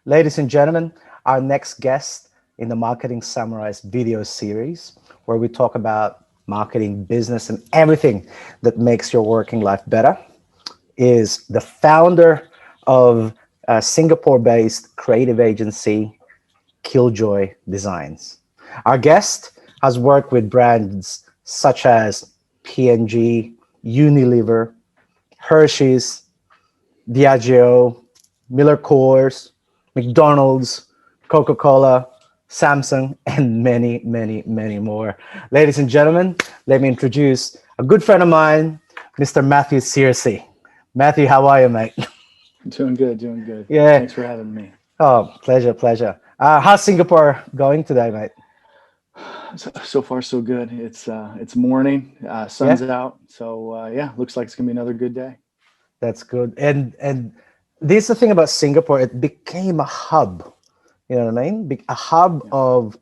Ladies and gentlemen, our next guest in the Marketing Summarized video series, where we talk about marketing, business, and everything that makes your working life better, is the founder of a Singapore-based creative agency, Killjoy Designs. Our guest has worked with brands such as P&G, Unilever, Hershey's, Diageo, Miller Coors, McDonald's, Coca-Cola, Samsung, and many, many, many more. Ladies and gentlemen, let me introduce a good friend of mine, Mr. Mathew Searcy. Matthew, how are you, mate? Doing good, doing good. Yeah. Thanks for having me. Oh, pleasure, pleasure. How's Singapore going today, mate? So far, so good. It's morning, sun's out, so yeah, looks like it's gonna be another good day. That's good. And this is the thing about Singapore. It became a hub. You know what I mean? A hub of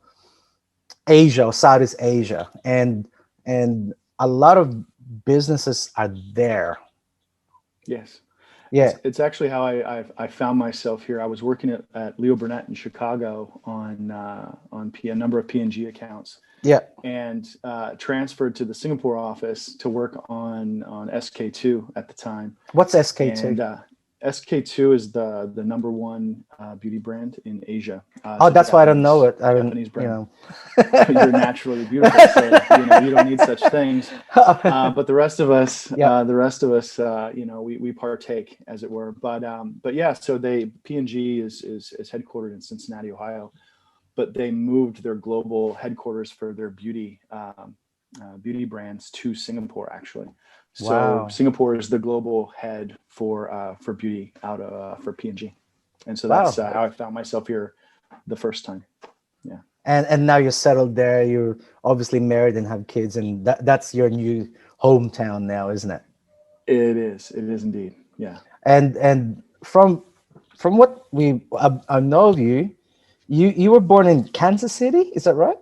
Asia or Southeast Asia, and a lot of businesses are there. Yes. Yeah. It's actually how I found myself here. I was working at Leo Burnett in Chicago on a number of P&G accounts. Yeah. And transferred to the Singapore office to work on SK2 at the time. What's SK2? And SK2 is the number one beauty brand in Asia. Oh, that's why I don't know it. Japanese brand. You're naturally beautiful, so you don't need such things. But the rest of us, we partake, as it were. But yeah, so P&G is headquartered in Cincinnati, Ohio, but they moved their global headquarters for their beauty brands to Singapore, actually. So Wow. Singapore is the global head for beauty for P&G, and so that's how I found myself here the first time. Yeah. And now you're settled there. You're obviously married and have kids, and that's your new hometown now, isn't it? It is. It is indeed. Yeah. And from what I know of you, you were born in Kansas City, is that right?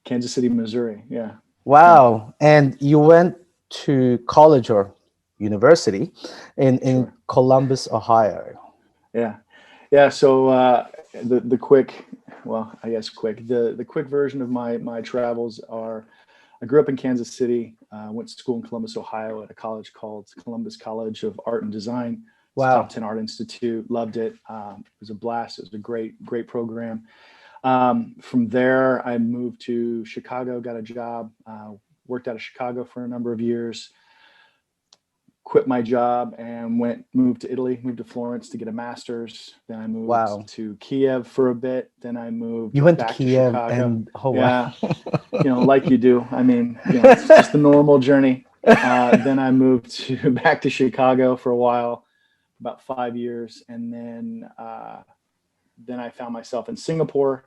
Kansas City, Missouri. Yeah. Wow. Yeah. And you went to college or university in Columbus, Ohio. Yeah. Yeah. So the quick, well, I guess quick, the quick version of my travels are, I grew up in Kansas City, went to school in Columbus, Ohio at a college called Columbus College of Art and Design. It's wow. Top 10 art institute. Loved it. It was a blast. It was a great program. From there, I moved to Chicago, got a job, worked out of Chicago for a number of years, quit my job and moved to Italy, moved to Florence to get a master's. Then I moved to Kiev for a bit. Then I moved back to Chicago. And yeah, like you do. I mean, it's just the normal journey. Then I moved back to Chicago for a while, about 5 years, and then I found myself in Singapore.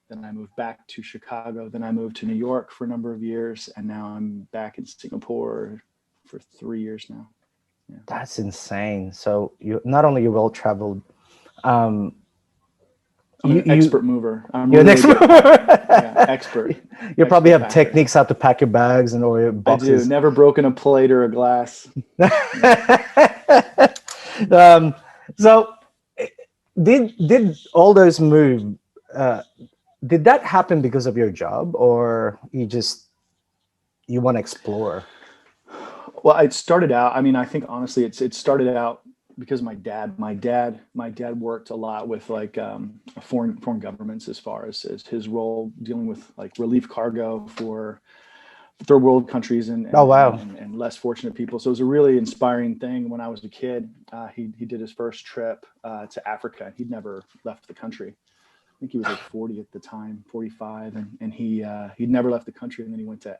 Then I moved back to Chicago. Then I moved to New York for a number of years, and now I'm back in Singapore for 3 years now. Yeah. That's insane. So you not only you're well traveled, I'm an expert mover. You're an expert mover. Yeah, expert. You probably have techniques how to pack your bags and or your boxes. I do. Never broken a plate or a glass. So did all those move? Did that happen because of your job, or you want to explore? Well, it started out. I mean, I think honestly, it started out because my dad worked a lot with like foreign governments as far as his role dealing with like relief cargo for third world countries and less fortunate people. So it was a really inspiring thing. When I was a kid, he did his first trip to Africa. He'd never left the country. I think he was like 40 at the time, 45, and he'd never left the country. And then he went to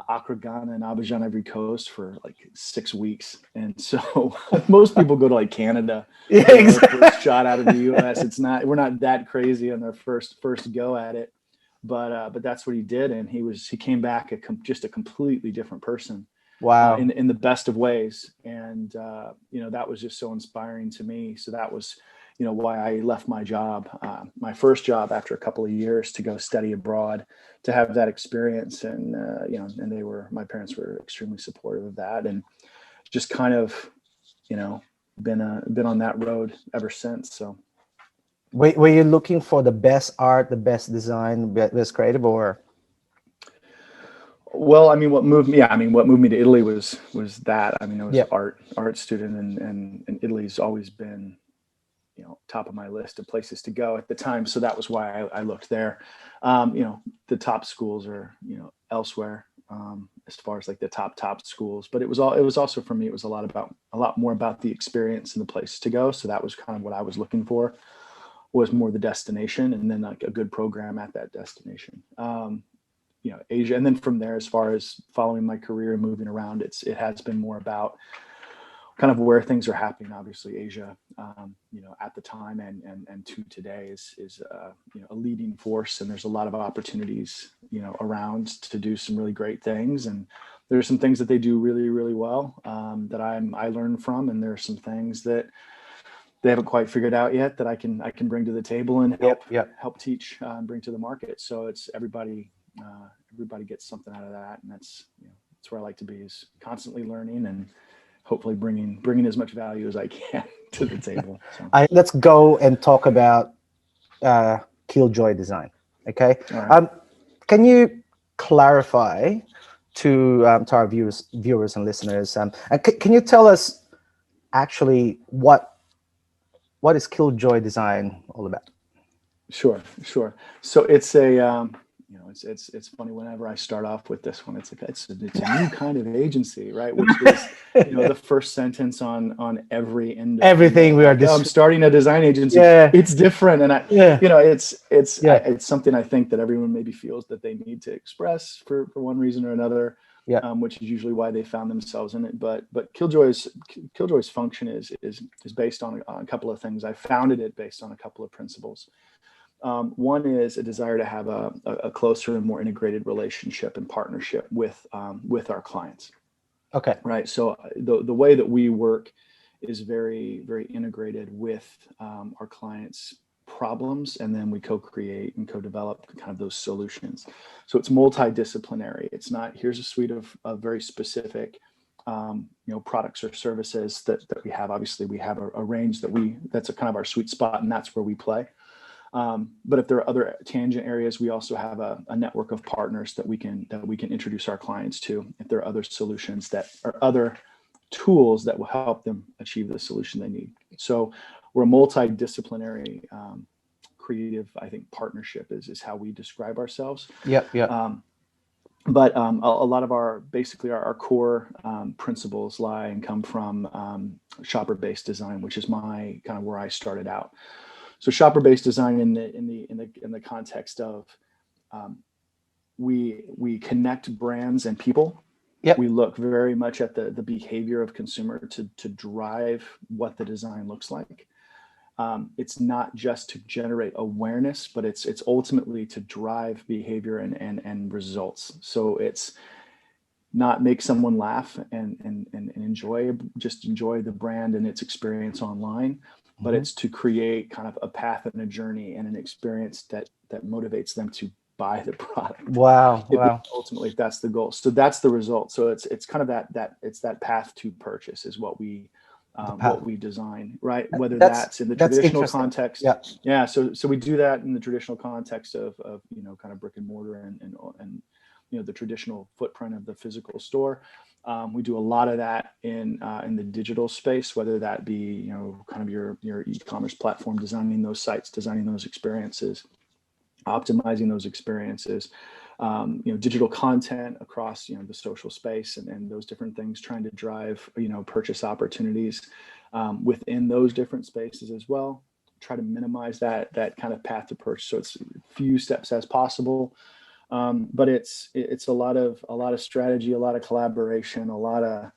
Accra, Ghana, and Abidjan, Ivory Coast for like 6 weeks. And so most people go to like Canada, exactly. Their first shot out of the U.S. We're not that crazy on their first go at it, but that's what he did, and he came back just a completely different person. Wow. In the best of ways, and that was just so inspiring to me. So that was why I left my job, my first job after a couple of years, to go study abroad, to have that experience. And, and my parents were extremely supportive of that, and just kind of, been on that road ever since. So Were you looking for the best art, the best design, best creative, or? Well, I mean, what moved me? Yeah, I mean, what moved me to Italy was that. I mean, I was Yeah. art student, and Italy's always been, top of my list of places to go at the time. So that was why I looked there. The top schools are, elsewhere, as far as like the top schools. But it was also for me, it was a lot more about the experience and the place to go. So that was kind of what I was looking for, was more the destination, and then like a good program at that destination. Asia, and then from there, as far as following my career and moving around, it has been more about kind of where things are happening. Obviously, Asia, at the time and to today is a leading force, and there's a lot of opportunities, around to do some really great things. And there's some things that they do really, really well, that I learn from, and there's some things that they haven't quite figured out yet that I can bring to the table and Yep. Yep. help teach, bring to the market. So it's everybody gets something out of that, and that's where I like to be, is constantly learning and hopefully bringing as much value as I can to the table. So, Let's go and talk about uh, Killjoy Design. Okay. all right, Can you clarify to our viewers and listeners? And can you tell us actually what is Killjoy Design all about? sure. So it's a it's funny, whenever I start off with this one, it's like it's a new kind of agency, right? Which is the first sentence on every end of Everything email, we are like, oh, I'm starting a design agency. Yeah. It's different, and Yeah. Yeah. it's something I think that everyone maybe feels that they need to express for one reason or another, Yeah. which is usually why they found themselves in it. But Killjoy's function is based on a couple of things. I founded it based on a couple of principles. One is a desire to have a closer and more integrated relationship and partnership with our clients. Okay. Right. So the way that we work is very, very integrated with our clients' problems, and then we co-create and co-develop kind of those solutions. So it's multidisciplinary. It's not, here's a suite of very specific products or services that we have. Obviously, we have a range that's a kind of our sweet spot, and that's where we play. But if there are other tangent areas, we also have a network of partners that we can introduce our clients to. If there are other solutions that are other tools that will help them achieve the solution they need. So we're a multidisciplinary, creative, I think, partnership is how we describe ourselves. Yeah. Yeah. But a lot of our core principles lie and come from shopper-based design, which is my kind of where I started out. So shopper-based design in the context of we connect brands and people. Yep. We look very much at the behavior of consumer to drive what the design looks like. It's not just to generate awareness, but it's ultimately to drive behavior and results. So it's not make someone laugh and enjoy the brand and its experience online, but it's to create kind of a path and a journey and an experience that motivates them to buy the product. Wow. Wow. Ultimately, that's the goal. So that's the result. So it's kind of that path to purchase is what we design, right? Whether that's in the traditional context. Yeah. Yeah. So we do that in the traditional context of kind of brick and mortar and the traditional footprint of the physical store. We do a lot of that in the digital space, whether that be kind of your e-commerce platform, designing those sites, designing those experiences, optimizing those experiences, digital content across the social space and those different things, trying to drive purchase opportunities within those different spaces as well. Try to minimize that kind of path to purchase, so it's few steps as possible. But it's a lot of strategy, a lot of collaboration, a lot of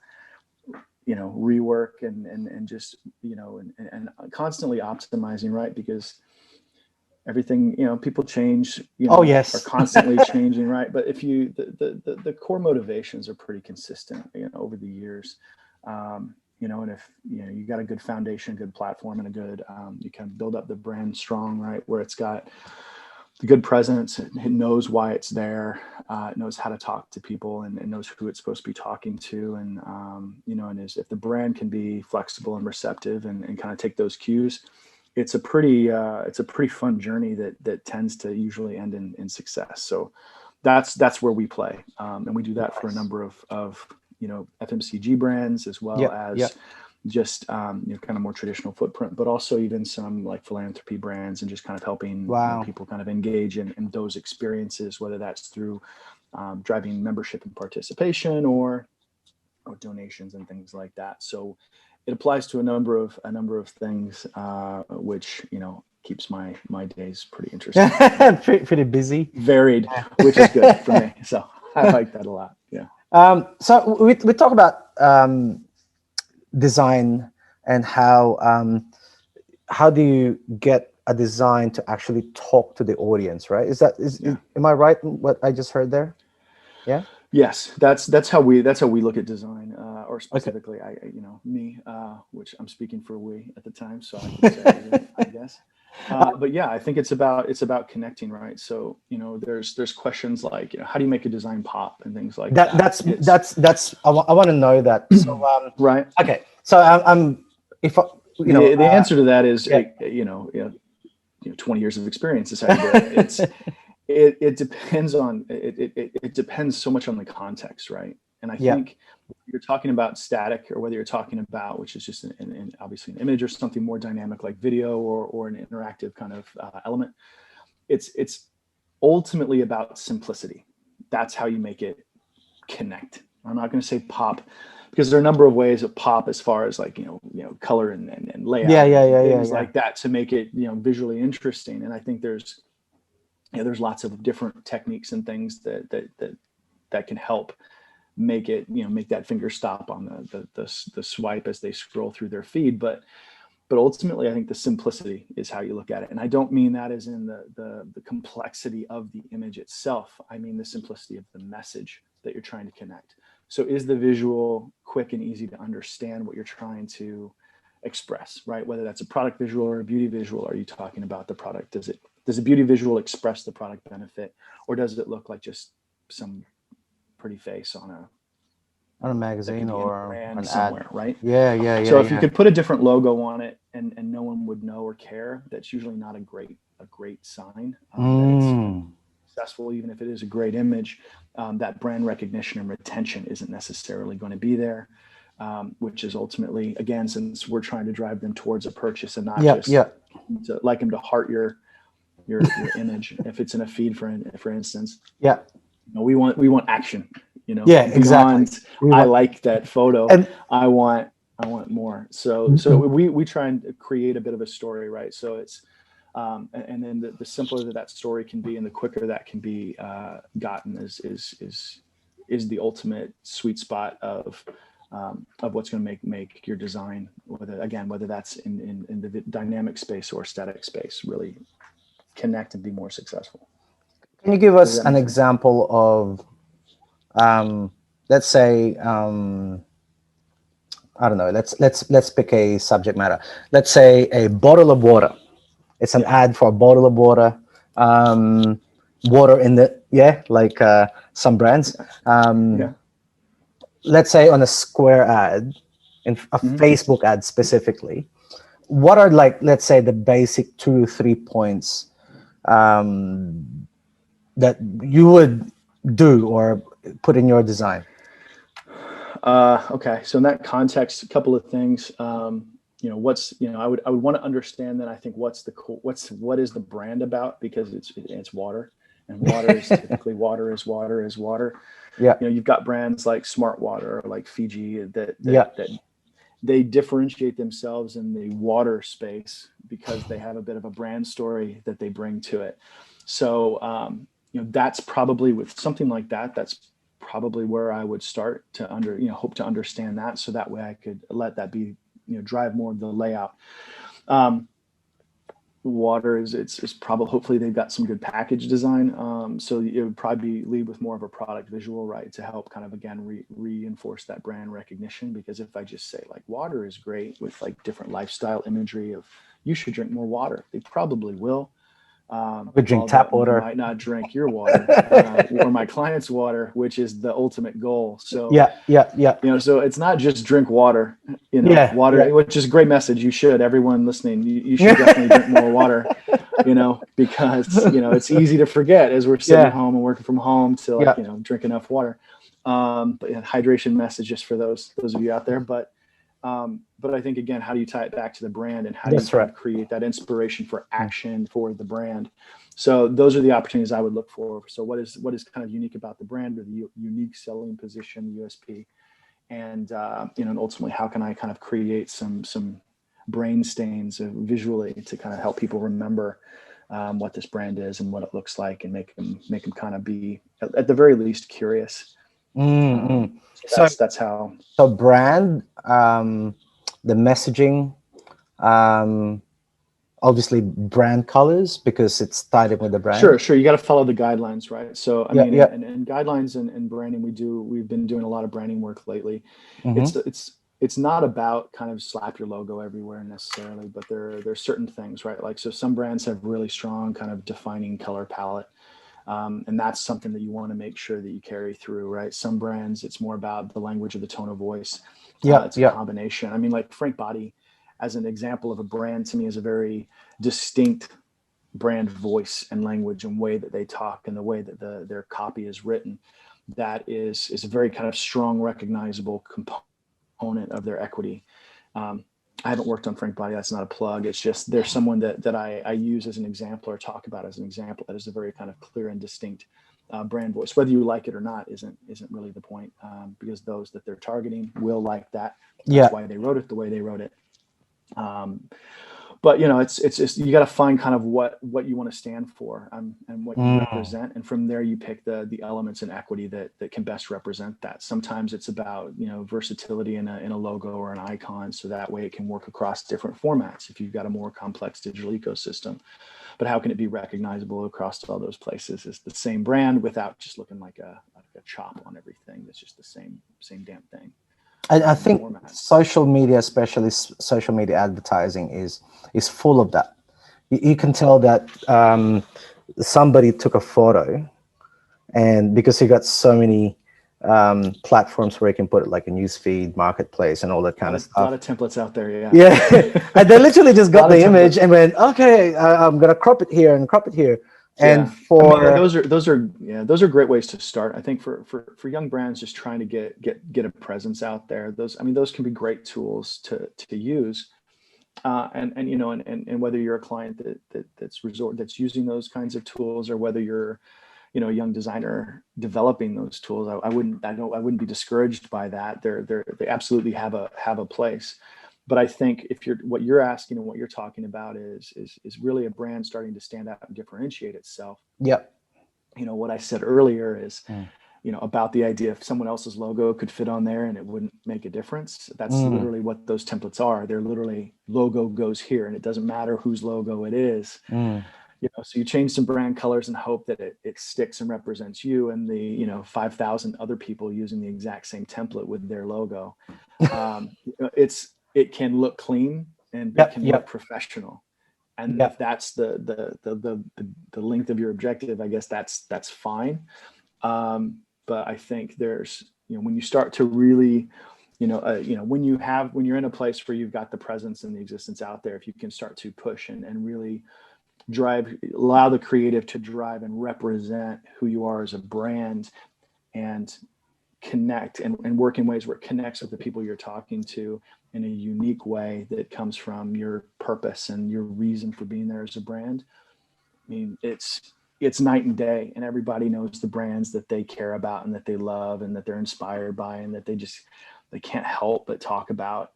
rework and just and constantly optimizing, right? Because everything people change, Oh yes. are constantly changing, right? But if the core motivations are pretty consistent over the years, and if you got a good foundation, good platform, and a good you can build up the brand strong, right, where it's got the good presence, it knows why it's there, it knows how to talk to people, and it knows who it's supposed to be talking to, and and if the brand can be flexible and receptive and kind of take those cues, it's a pretty fun journey that tends to usually end in success. So that's where we play, and we do that for a number of FMCG brands, as well Yeah, yeah. as just kind of more traditional footprint, but also even some like philanthropy brands, and just kind of helping Wow. people kind of engage in those experiences, whether that's through driving membership and participation, or donations and things like that. So it applies to a number of things, which keeps my days pretty interesting, Pretty busy. varied, which is good for me. So I like that a lot. Yeah. So we talk about design, and how do you get a design to actually talk to the audience, right? Am I right in what I just heard there? Yeah. Yes, that's how we look at design, or Okay. specifically, me, which I'm speaking for we at the time, so I can say it, I guess. But yeah, I think it's about connecting, right? So there's questions like how do you make a design pop, and things like that. That's I want to know that. So Right. okay. So I'm if I- The answer to that is, yeah. 20 years of experience is how you do it. It depends on it depends so much on the context, right? And I Yeah. think you're talking about static, or whether you're talking about, which is just obviously an image, or something more dynamic like video, or an interactive kind of element. It's ultimately about simplicity. That's how you make it connect. I'm not going to say pop, because there are a number of ways of pop, as far as like color and layout, and things like that, to make it visually interesting. And I think there's lots of different techniques and things that can help make it make that finger stop on the swipe as they scroll through their feed. But ultimately, I think the simplicity is how you look at it. And I don't mean that as in the complexity of the image itself. I mean the simplicity of the message that you're trying to connect. So is the visual quick and easy to understand what you're trying to express, right? Whether that's a product visual or a beauty visual. Are you talking about the product? Does a beauty visual express the product benefit, or does it look like just some pretty face on a magazine or brand an somewhere, ad? right? Yeah. So if you could put a different logo on it, and no one would know or care, that's usually not a great sign that it's successful. Even if it is a great image, that brand recognition and retention isn't necessarily going to be there, which is ultimately, again, since we're trying to drive them towards a purchase, and not just to like them to heart your image. If it's in a feed, for instance, we want action. Exactly. I like that photo. And I want more. So we try and create a bit of a story, right? So it's and then the simpler that story can be, and the quicker that can be gotten, is the ultimate sweet spot of what's going to make your design, whether that's in the dynamic space or static space, really connect and be more successful. can you give us an example of, let's say, I don't know, let's pick a subject matter. Let's say a bottle of water. It's an ad for a bottle of water. Water in the like some brands. Let's say on a Square ad, in a Facebook ad specifically. What are, like, let's say, the basic 2-3 points that you would do or put in your design? Okay, so in that context, a couple of things. I would want to understand that. I think what is the brand about, because it's water, and water is typically water is water. Yeah. You've got brands like Smart Water or like Fiji that they differentiate themselves in the water space because they have a bit of a brand story that they bring to it. So that's probably, with something like that, that's probably where I would start to hope to understand that, so that way I could let that be drive more of the layout. Water it's probably, hopefully they've got some good package design, so it would probably lead with more of a product visual, right, to help kind of again reinforce that brand recognition. Because if I just say like water is great with like different lifestyle imagery of you should drink more water, they probably will, We drink tap Although I water. might not drink your water or my client's water, which is the ultimate goal. So, Yeah, yeah, yeah, so it's not just drink water, yeah, water, yeah, which is a great message. You should, everyone listening, you should definitely drink more water, because, it's easy to forget as we're sitting at yeah, home and working from home to yeah. drink enough water. But hydration message just for those of you out there. But I think, again, how do you tie it back to the brand, and how do you That's kind right. of create that inspiration for Mm. action for the brand? So those are the opportunities I would look for. So what is kind of unique about the brand, or the unique selling position, USP, and and ultimately, how can I kind of create some brain stains visually to kind of help people remember what this brand is and what it looks like, and make them kind of be, at the very least, curious. Mm-hmm. So So, that's how. so brand, the messaging, um, obviously brand colors because it's tied in with the brand. Sure. You got to follow the guidelines, right? So, I Yeah, mean, yeah. and guidelines and branding, we've been doing a lot of branding work lately. Mm-hmm. It's not about kind of slap your logo everywhere necessarily, but there's certain things, right? Like, so some brands have really strong kind of defining color palette. And that's something that you want to make sure that you carry through, right? Some brands, it's more about the language or the tone of voice. Yeah, It's a yeah. combination. I mean, like Frank Body, as an example of a brand, to me is a very distinct brand voice and language and way that they talk, and the way that their copy is written. That is a very kind of strong, recognizable component of their equity. I haven't worked on Frank Body. That's not a plug. It's just there's someone that I use as an example, or talk about as an example, that is a very kind of clear and distinct brand voice. Whether you like it or not isn't really the point, because those that they're targeting will like that. That's Yeah. why they wrote it the way they wrote it. Um, but it's just, you got to find kind of what you want to stand for, and what you Mm. represent, and from there you pick the elements and equity that can best represent that. Sometimes it's about versatility in a logo or an icon, so that way it can work across different formats if you've got a more complex digital ecosystem. But how can it be recognizable across all those places? Is the same brand without just looking like a chop on everything. That's just the same damn thing. I think Format. social media, especially social media advertising, is full of that. You can tell that somebody took a photo, and because you got so many platforms where you can put it, like a newsfeed, marketplace, and all that kind of A lot stuff. of templates out there, yeah. Yeah, and they literally just got the image templates. and went, okay, I'm gonna crop it here and crop it here. And Yeah, I mean, for those are great ways to start. I think for young brands just trying to get a presence out there. Those can be great tools to use. And whether you're a client that's using those kinds of tools, or whether you're a young designer developing those tools, I wouldn't be discouraged by that. They absolutely have a place. But I think if what you're asking and what you're talking about is really a brand starting to stand out and differentiate itself. Yep. What I said earlier is, Mm. about the idea if someone else's logo could fit on there and it wouldn't make a difference. That's Mm. literally what those templates are. They're literally, logo goes here, and it doesn't matter whose logo it is. Mm. So you change some brand colors and hope that it sticks and represents you and the 5,000 other people using the exact same template with their logo. It can look clean, and it Yep. can look Yep. professional. And if Yep. that's the length of your objective, I guess that's fine. But I think there's, when you start to really, when you're in a place where you've got the presence and the existence out there, if you can start to push and really allow the creative to drive and represent who you are as a brand, and connect and work in ways where it connects with the people you're talking to in a unique way that comes from your purpose and your reason for being there as a brand. I mean, it's night and day, and everybody knows the brands that they care about and that they love and that they're inspired by and that they can't help but talk about,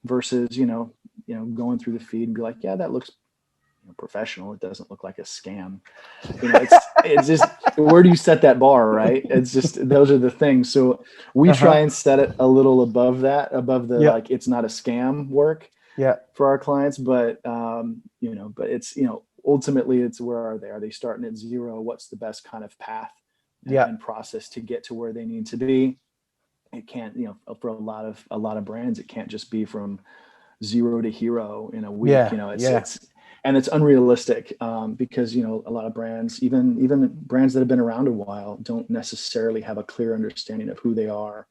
versus going through the feed and be like, yeah, that looks professional. It doesn't look like a scam. It's just, where do you set that bar, right? It's just, those are the things. So we try and set it a little above the Yeah. like, it's not a scam work Yeah. for our clients, but but it's ultimately it's, where are they? Are they starting at zero? What's the best kind of path Yeah. and process to get to where they need to be? It can't, for a lot of brands, it can't just be from zero to hero in a week. Yeah. Yeah. and it's unrealistic because, you know, a lot of brands, even brands that have been around a while, don't necessarily have a clear understanding of who they are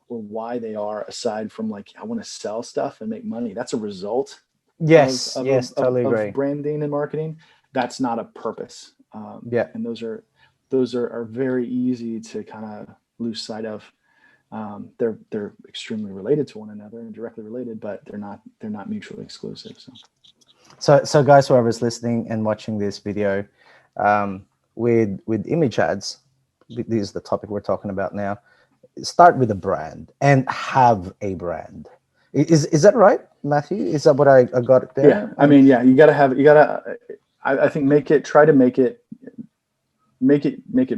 or why they are, aside from like, I want to sell stuff and make money. That's a result Yes, yes, totally agree. of branding and marketing. That's not a purpose. Yeah. And those are very easy to kind of lose sight of. They're extremely related to one another and directly related, but they're not mutually exclusive. So guys, whoever's listening and watching this video, with image ads, this is the topic we're talking about now. Start with a brand and have a brand. Is that right, Matthew? Is that what I got there? Yeah, I mean, yeah, you gotta. I think try to make it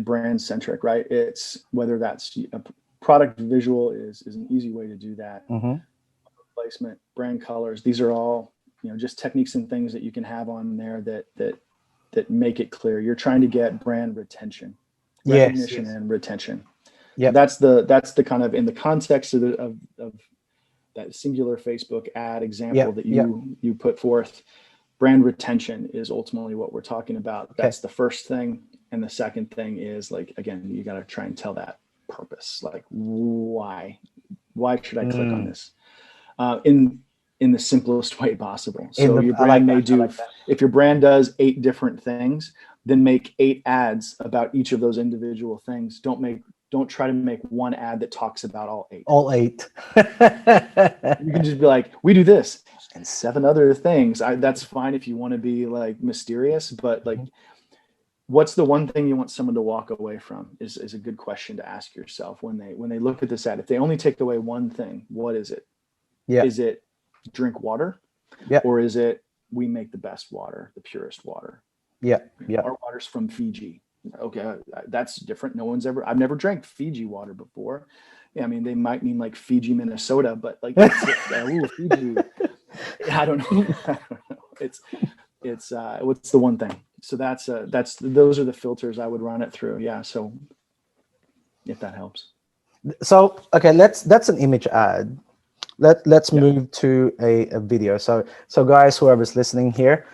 brand centric, right? It's whether that's a product visual is an easy way to do that. Mm-hmm. Placement, brand colors, these are all, you know, just techniques and things that you can have on there that make it clear you're trying to get brand retention, recognition, and retention. Yeah, that's the kind of, in the context of that singular Facebook ad example that you put forth. Brand retention is ultimately what we're talking about. Okay. That's the first thing. And the second thing is, like, again, you got to try and tell that purpose. Like, why should I click on this? In the simplest way possible. So your brand if your brand does 8 different things, then make 8 ads about each of those individual things. Don't try to make one ad that talks about all 8. All 8. You can just be like, we do this and 7 other things. That's fine if you want to be like mysterious, but like, what's the one thing you want someone to walk away from is a good question to ask yourself when they look at this ad. If they only take away one thing, what is it? Yeah. Is it drink water? Yeah. Or is it we make the best water, the purest water? Yeah. Yeah. Our water's from Fiji. Okay, that's different. I've never drank Fiji water before. Yeah, I mean, they might mean like Fiji, Minnesota, but like, Fiji. I don't know. It's what's the one thing? So those are the filters I would run it through. Yeah. So if that helps. So, okay, that's an image ad. Let's move to a video. So guys, whoever's listening here,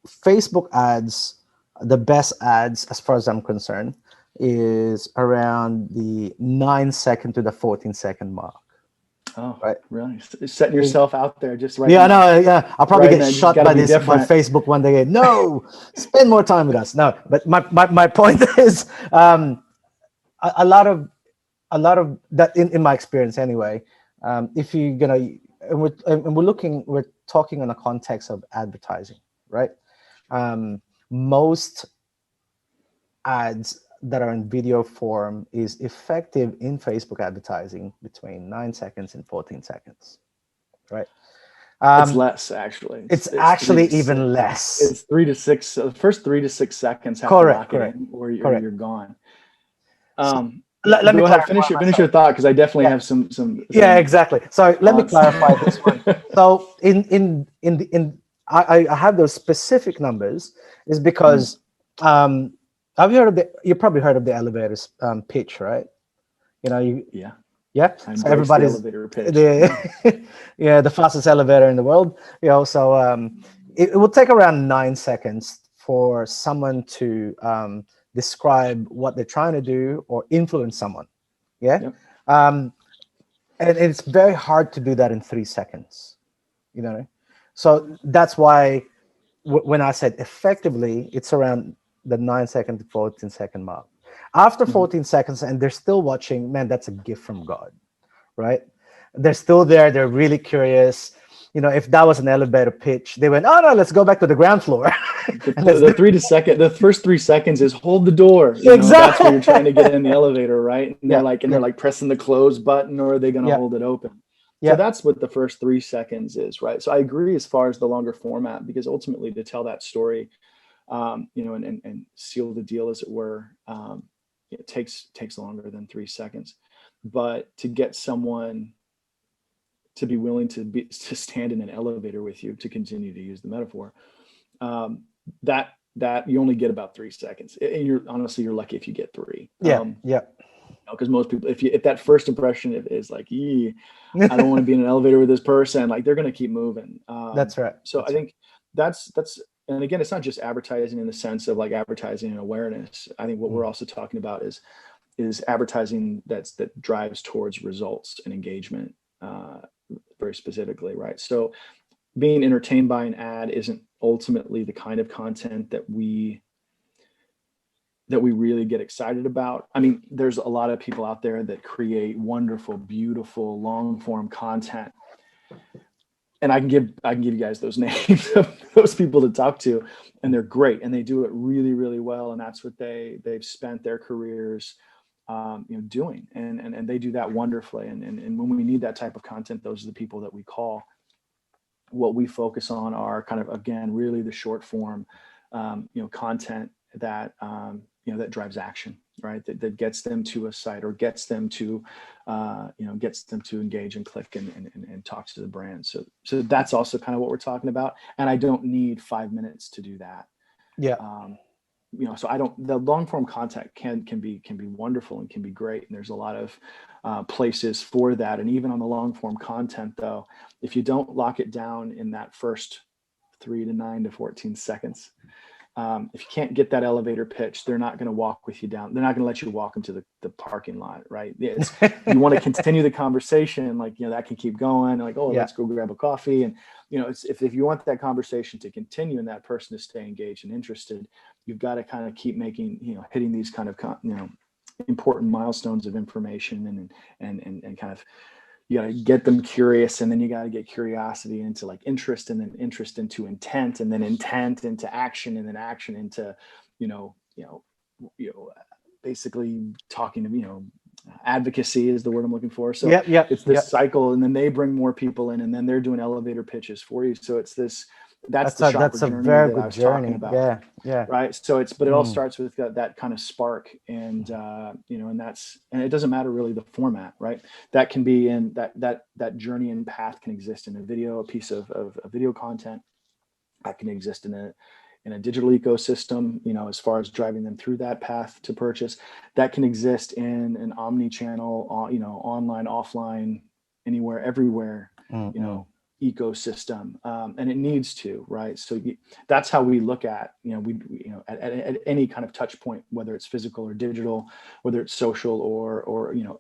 Facebook ads, the best ads, as far as I'm concerned, is around the 9-second to the 14-second mark. Oh, right. Really? Setting yourself out there just right. Yeah, no, yeah. I'll probably get shot by Facebook one day. No, spend more time with us. No, but my point is, a lot of that in my experience anyway. If you're gonna, we're talking in a context of advertising, right? Most ads that are in video form is effective in Facebook advertising between 9 seconds and 14 seconds, right? It's less, actually. It's actually even less. It's 3 to 6. The first 3 to 6 seconds have correct, to lock it in, or you're gone. Let me finish your thought, because I definitely have some. Yeah, exactly. So let me clarify this one. So I have those specific numbers is because have you probably heard of the elevator's pitch, right? You know, yeah. So everybody's the elevator pitch. The fastest elevator in the world. You know, so it will take around 9 seconds for someone to describe what they're trying to do or influence someone. Yeah. Yep. And it's very hard to do that in 3 seconds. You know, so that's why when I said effectively, it's around the 9-second to 14-second mark. After 14 seconds, and they're still watching, man, that's a gift from God, right? They're still there. They're really curious. You know, if that was an elevator pitch, they went, "Oh no, let's go back to the ground floor." The first 3 seconds is hold the door. Exactly. That's where you're trying to get in the elevator, right? And they're like pressing the close button, or are they going to hold it open? So that's what the first 3 seconds is, right? So I agree as far as the longer format, because ultimately to tell that story, and seal the deal, as it were, it takes longer than 3 seconds. But to get someone to be willing to stand in an elevator with you, to continue to use the metaphor, that you only get about 3 seconds. And you're lucky if you get 3. because most people, if that first impression is like, I don't want to be in an elevator with this person, like they're going to keep moving. That's right. So That's I think that's, and again, it's not just advertising in the sense of like advertising and awareness. I think what we're also talking about is advertising that drives towards results and engagement, very specifically, right? So being entertained by an ad isn't ultimately the kind of content that we really get excited about. I mean, there's a lot of people out there that create wonderful, beautiful, long form content. And I can give you guys those names of those people to talk to, and they're great, and they do it really, really well. And that's what they've spent their careers, doing, and they do that wonderfully. And when we need that type of content, those are the people that we call. What we focus on are kind of, again, really the short form, content that that drives action, right? That gets them to a site, or gets them to engage and click and talk to the brand. So that's also kind of what we're talking about. And I don't need 5 minutes to do that. Yeah. So the long form content can be wonderful and can be great. And there's a lot of places for that. And even on the long form content, though, if you don't lock it down in that first 3 to 9 to 14 seconds, if you can't get that elevator pitch, they're not going to walk with you down. They're not going to let you walk into the parking lot, right? You want to continue the conversation, like, that can keep going, like, let's go grab a coffee. And, if you want that conversation to continue and that person to stay engaged and interested, you've got to kind of keep making, hitting these kind of, important milestones of information and kind of, you got to get them curious, and then you got to get curiosity into like interest, and then interest into intent, and then intent into action, and then action into, basically talking to, advocacy is the word I'm looking for. So it's this cycle, and then they bring more people in, and then they're doing elevator pitches for you. So it's this, that's a very good journey about. Yeah. Right. So but it all starts with that kind of spark, and, and it doesn't matter really the format, right? That can be in that journey and path can exist in a piece of video content that can exist in a digital ecosystem, as far as driving them through that path to purchase. That can exist in an omni-channel, online, offline, anywhere, everywhere, ecosystem, and it needs to, right? So that's how we look at, at any kind of touch point, whether it's physical or digital, whether it's social or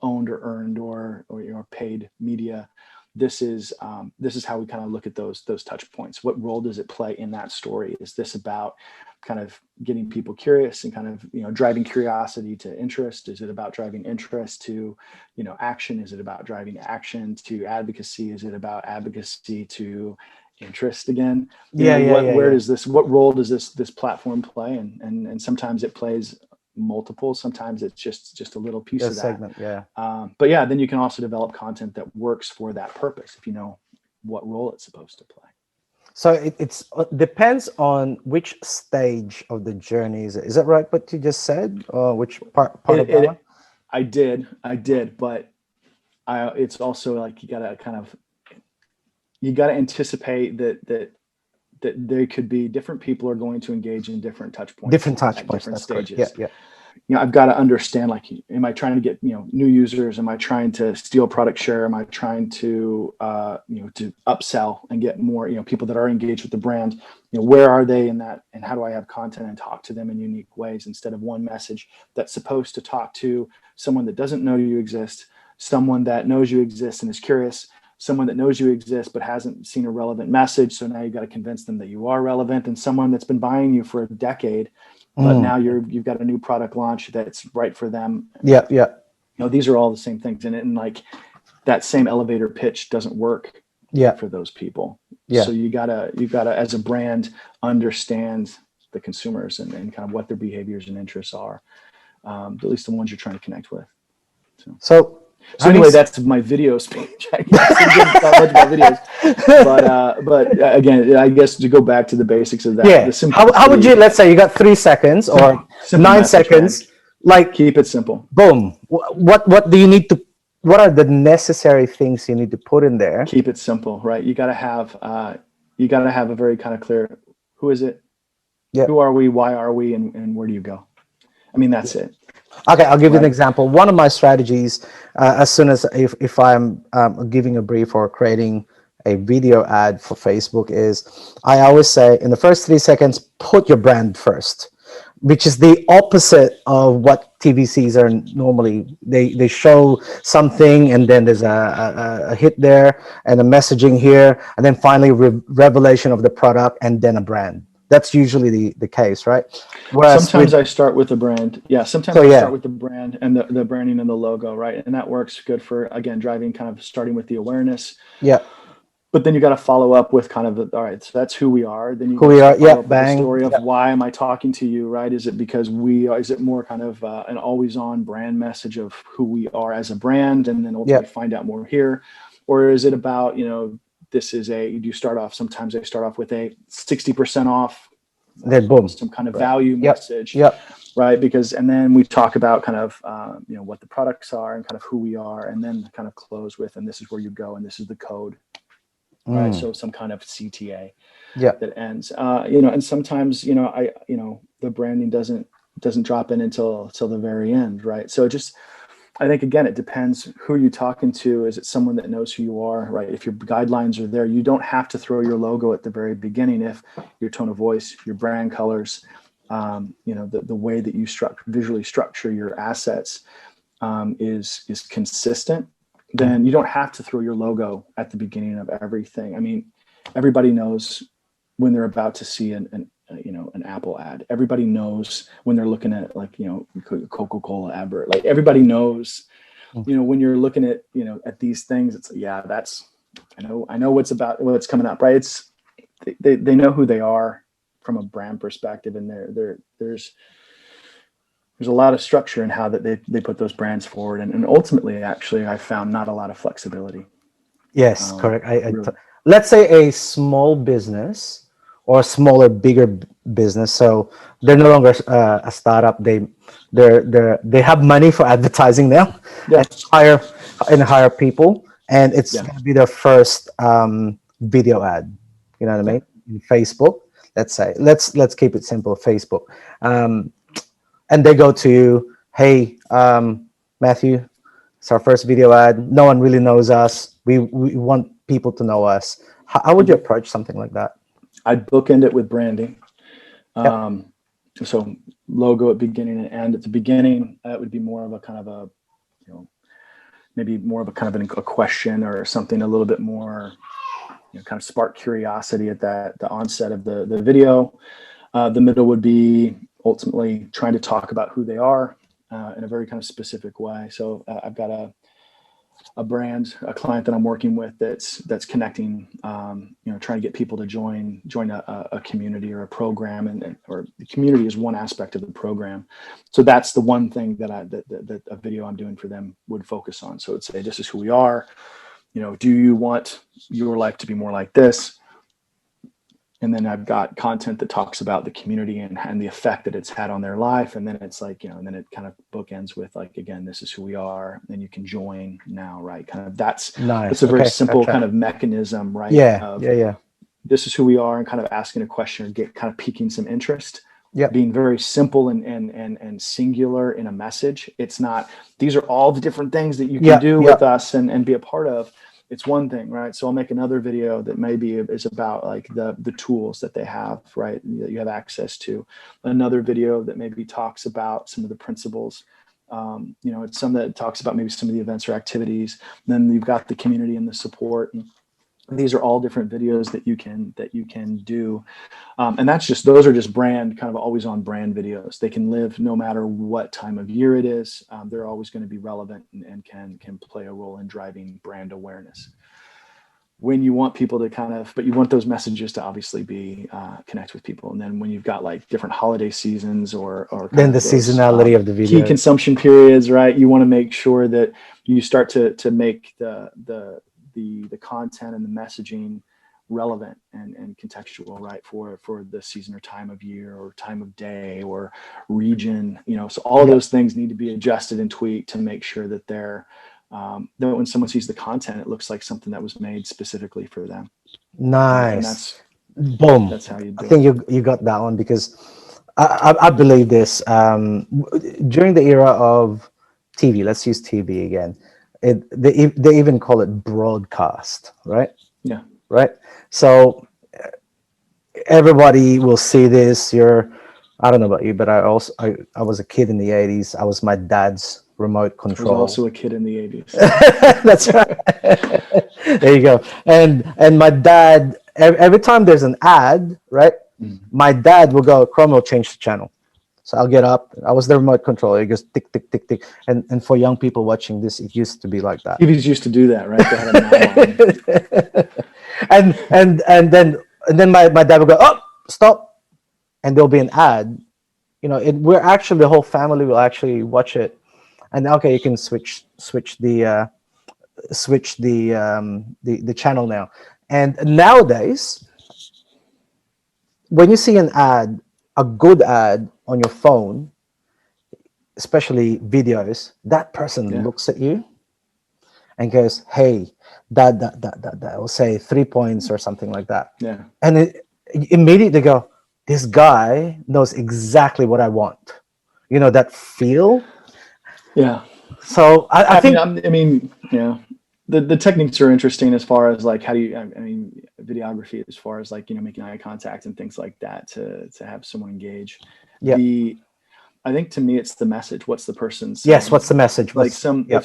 owned or earned or paid media. This is how we kind of look at those touch points. What role does it play in that story? Is this about kind of getting people curious and kind of, driving curiosity to interest? Is it about driving interest to, action? Is it about driving action to advocacy? Is it about advocacy to interest again? What role does this platform play? And sometimes it plays multiple, sometimes it's just a little piece of that segment. Then you can also develop content that works for that purpose if you know what role it's supposed to play. So it depends on which stage of the journey is it. Is that right, what you just said, or which part of that one? I did, but it's also like you gotta anticipate that there could be different people are going to engage in different touch points, different stages. I've got to understand, like, am I trying to get, new users? Am I trying to steal product share? Am I trying to, to upsell and get more, people that are engaged with the brand? Where are they in that? And how do I have content and talk to them in unique ways instead of one message that's supposed to talk to someone that doesn't know you exist, someone that knows you exist and is curious, someone that knows you exist but hasn't seen a relevant message. So now you've got to convince them that you are relevant, and someone that's been buying you for a decade, but now you've got a new product launch that's right for them. These are all the same things, and like that same elevator pitch doesn't work for those people. So you gotta as a brand understand the consumers and kind of what their behaviors and interests are, at least the ones you're trying to connect with. So anyway, that's my video speech. I guess I didn't talk much about videos, but again, I guess to go back to the basics of that. How would you? Let's say you got 3 seconds or 9 seconds. Man. Like, keep it simple. Boom. What do you need to? What are the necessary things you need to put in there? Keep it simple, right? You got to have a very kind of clear. Who is it? Who are we? Why are we? And where do you go? I mean, that's it. Okay, I'll give you an right? example. One of my strategies, as soon as if I'm giving a brief or creating a video ad for Facebook, is I always say in the first 3 seconds, put your brand first, which is the opposite of what TVCs are normally. They show something and then there's a hit there and a messaging here and then finally revelation of the product and then a brand. That's usually the case, right? Whereas Sometimes with, I start with the brand. Yeah, so sometimes I start yeah, with the brand and the branding and the logo, right? And that works good for, again, driving, kind of starting with the awareness. yeah, But then you got to follow up with kind of all right, so that's who we are. Then you who got we to are, yeah, follow up with the bang, story of yeah, why am I talking to you, right? Is it because we are, is it more kind of an always on brand message of who we are as a brand and then yeah, ultimately find out more here? Or is it about, this is you start off, sometimes they start off with a 60% off, then boom, almost some kind of right, value yep, message, yep, right? Because, and then we talk about kind of, what the products are and kind of who we are, and then kind of close with, and this is where you go, and this is the code, right? mm, So some kind of CTA yeah, that ends, and sometimes, the branding doesn't drop in until the very end, right? So just, I think, again, it depends who you're talking to. Is it someone that knows who you are, right? If your guidelines are there, you don't have to throw your logo at the very beginning. If your tone of voice, your brand colors, the way that you visually structure your assets is consistent, then you don't have to throw your logo at the beginning of everything. I mean, everybody knows when they're about to see an Apple ad. Everybody knows when they're looking at, like, Coca-Cola advert. Like, everybody knows, when you're looking at these things, it's, yeah, that's, I know what's coming up, right? It's, they know who they are from a brand perspective, and there's a lot of structure in how that they put those brands forward, and ultimately, actually, I found not a lot of flexibility. yes, correct. Really. Let's say a small business or a smaller, bigger business. So they're no longer a startup. They have money for advertising now, Yeah. and hire people, and it's Yeah. going to be their first video ad. You know what I Yeah. mean? In Facebook, let's say, let's keep it simple. Facebook, um, and they go to you, hey, Matthew, it's our first video ad. No one really knows us. We want people to know us. How would you Mhm. approach something like that? I'd bookend it with branding. Yep. So logo at beginning and end. At the beginning, it would be more of a kind of a, maybe more of a kind of a question or something a little bit more, kind of spark curiosity at the onset of the video. The middle would be ultimately trying to talk about who they are in a very kind of specific way. So I've got a client that I'm working with that's connecting, trying to get people to join a community or a program, or the community is one aspect of the program. So that's the one thing that a video I'm doing for them would focus on. So it'd say, this is who we are. Do you want your life to be more like this? And then I've got content that talks about the community and the effect that it's had on their life. And then it's like, and then it kind of bookends with, like, again, this is who we are. And you can join now, right? Kind of it's Nice. a very Okay. simple Gotcha. kind of mechanism, right? Yeah. Of, Yeah. Yeah. this is who we are, and kind of asking a question or kind of piquing some interest, Yep. being very simple and singular in a message. It's not, these are all the different things that you can Yep. do with Yep. us and be a part of. It's one thing, right? So I'll make another video that maybe is about, like, the tools that they have, right, that you have access to. Another video that maybe talks about some of the principles. It's some that talks about maybe some of the events or activities. And then you've got the community and the support. And these are all different videos that you can do. And those are just brand, kind of always on brand videos. They can live no matter what time of year it is. They're always going to be relevant and can play a role in driving brand awareness. When you want people to but you want those messages to obviously be connect with people. And then when you've got, like, different holiday seasons or Then kind the of those seasonality of the key videos. consumption periods, right? You want to make sure that you start to make the content and the messaging relevant and contextual, right, for the season or time of year or time of day or region. So all of Yep. those things need to be adjusted and tweaked to make sure that they're that when someone sees the content, it looks like something that was made specifically for them. And Nice. that's Boom. how you I do it. think you got that one because I believe this. During the era of TV, let's use TV again. They even call it broadcast, right? Yeah. Right. So everybody will see this. I don't know about you, but I was a kid in the 80s. I was my dad's remote I was control. also a kid in the 80s. That's right. There you go. And my dad, every time there's an ad, right? Mm. My dad will go, Crom will change the channel. So I'll get up. I was the remote controller. It goes tick, tick, tick, tick. And for young people watching this, it used to be like that. TVs used to do that, right? They had a knob on. and then my dad would go, oh, stop. And there'll be an ad. We're actually, the whole family will actually watch it. And okay, you can switch the channel now. And nowadays, when you see an ad, a good ad on your phone, especially videos, that person looks at you and goes, hey, that will say 3 points or something like that. Yeah. And immediately go, this guy knows exactly what I want. That feel. Yeah. So I think, yeah, the techniques are interesting as far as like, how do you, videography, as far as like, making eye contact and things like that to have someone engage. Yeah. I think to me, it's the message. What's the person saying? Yes. What's the message? If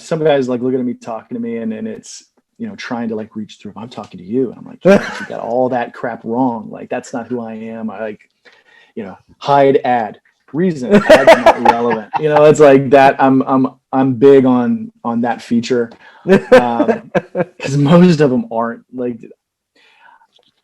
some guys like looking at me talking to me and it's, trying to like reach through, I'm talking to you. And I'm like, you got all that crap wrong. Like, that's not who I am. I like, hide ad. Reason ads not relevant. It's like that. I'm big on that feature because most of them aren't. Like,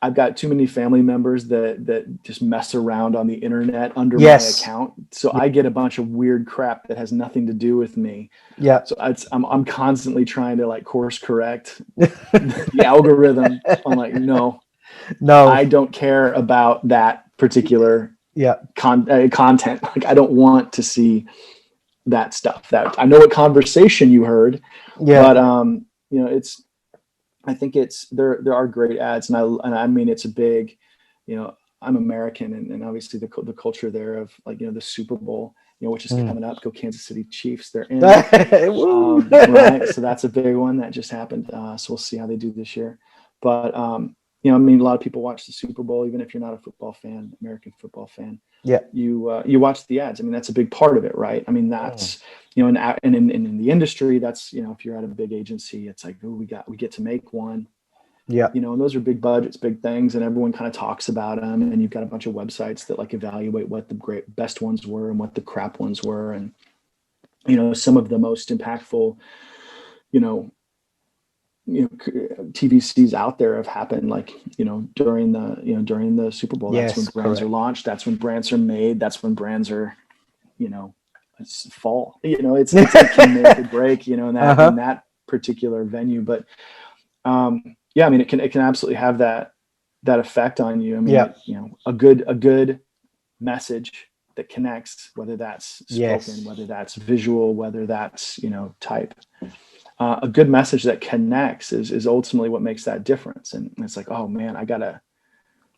I've got too many family members that just mess around on the internet under my account, so I get a bunch of weird crap that has nothing to do with me. Yeah. So I'm constantly trying to like course correct the algorithm. I'm like, no, I don't care about that particular content. Like, I don't want to see that stuff. That I know what conversation you heard, but I think there are great ads, and I mean it's a big, I'm American, and obviously the culture there of like the Super Bowl, which is coming up. Go Kansas City Chiefs! They're in, right? So that's a big one that just happened. So we'll see how they do this year, but a lot of people watch the Super Bowl, even if you're not a football fan, American football fan. Yeah, you watch the ads. I mean, that's a big part of it, right? I mean, that's and in the industry, that's if you're at a big agency, it's like, oh, we get to make one. Yeah, and those are big budgets, big things, and everyone kind of talks about them. And you've got a bunch of websites that like evaluate what the best ones were and what the crap ones were, and some of the most impactful, TVCs out there have happened like during the Super Bowl. That's when brands are launched. That's when brands are made. That's when brands are it's fall. It's it can make or break. In that particular venue. But it can absolutely have that effect on you. I mean, a good message that connects, whether that's spoken, whether that's visual, whether that's type. A good message that connects is ultimately what makes that difference. And it's like, oh man, I gotta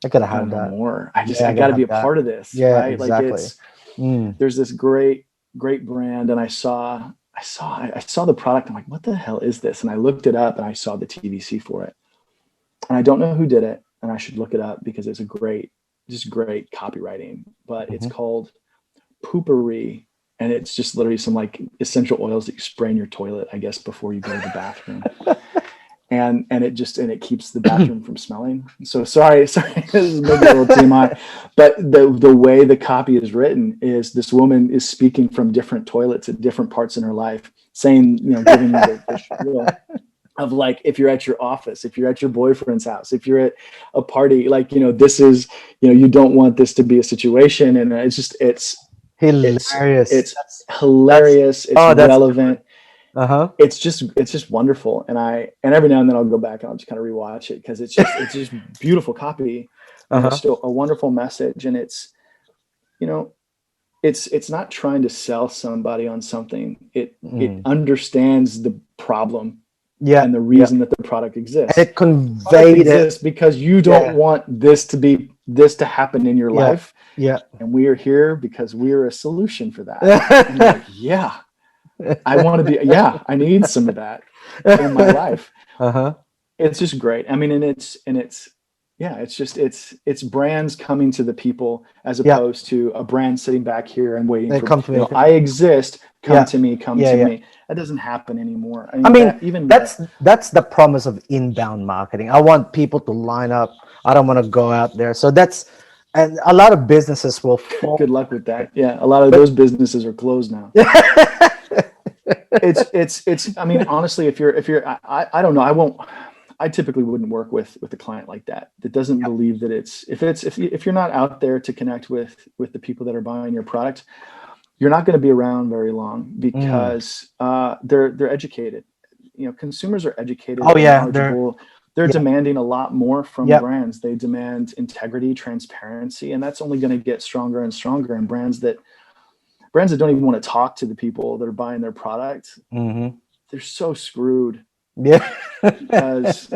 have that more. I gotta be a part of this. Yeah, right. Exactly. Like there's this great brand, and I saw the product. I'm like, what the hell is this? And I looked it up and I saw the TVC for it. And I don't know who did it, and I should look it up because it's great copywriting, but it's called Poopery. And it's just literally some like essential oils that you spray in your toilet, I guess, before you go to the bathroom. and it keeps the bathroom from smelling. So sorry, this is maybe a little TMI, but the way the copy is written is this woman is speaking from different toilets at different parts in her life, saying, giving you the spiel of like, if you're at your office, if you're at your boyfriend's house, if you're at a party, like, this is, you don't want this to be a situation. And it's hilarious. It's hilarious. It's relevant. It's just wonderful. And every now and then I'll go back and I'll just kind of rewatch it because it's just beautiful copy. It's still a wonderful message. And it's, it's not trying to sell somebody on something. It understands the problem and the reason that the product exists. And it conveyed it because you don't want this to happen in your life. Yeah. And we are here because we are a solution for that. And you're like, yeah, I want to be, yeah, I need some of that in my life. Uh-huh. It's just great. I mean, yeah, it's brands coming to the people as Yeah. opposed to a brand sitting back here and waiting They for, come to me. I exist, come Yeah. to me, come Yeah, to yeah. me. That doesn't happen anymore. I I mean, mean, that even that's the promise of inbound marketing. I want people to line up. I don't want to go out there. So that's, and a lot of businesses will good fall. luck with that. Yeah, a lot of But those businesses are closed now. It's I mean, honestly, if you're I don't know, I typically wouldn't work with a client like that doesn't believe that if you're not out there to connect with the people that are buying your product, you're not going to be around very long because they're educated. You know, consumers are educated, oh they're yeah, they're knowledgeable, they're yeah, demanding a lot more from yeah. brands. They demand integrity, transparency, and that's only going to get stronger and stronger. And brands that don't even want to talk to the people that are buying their product, Hmm. they're so screwed Yeah. because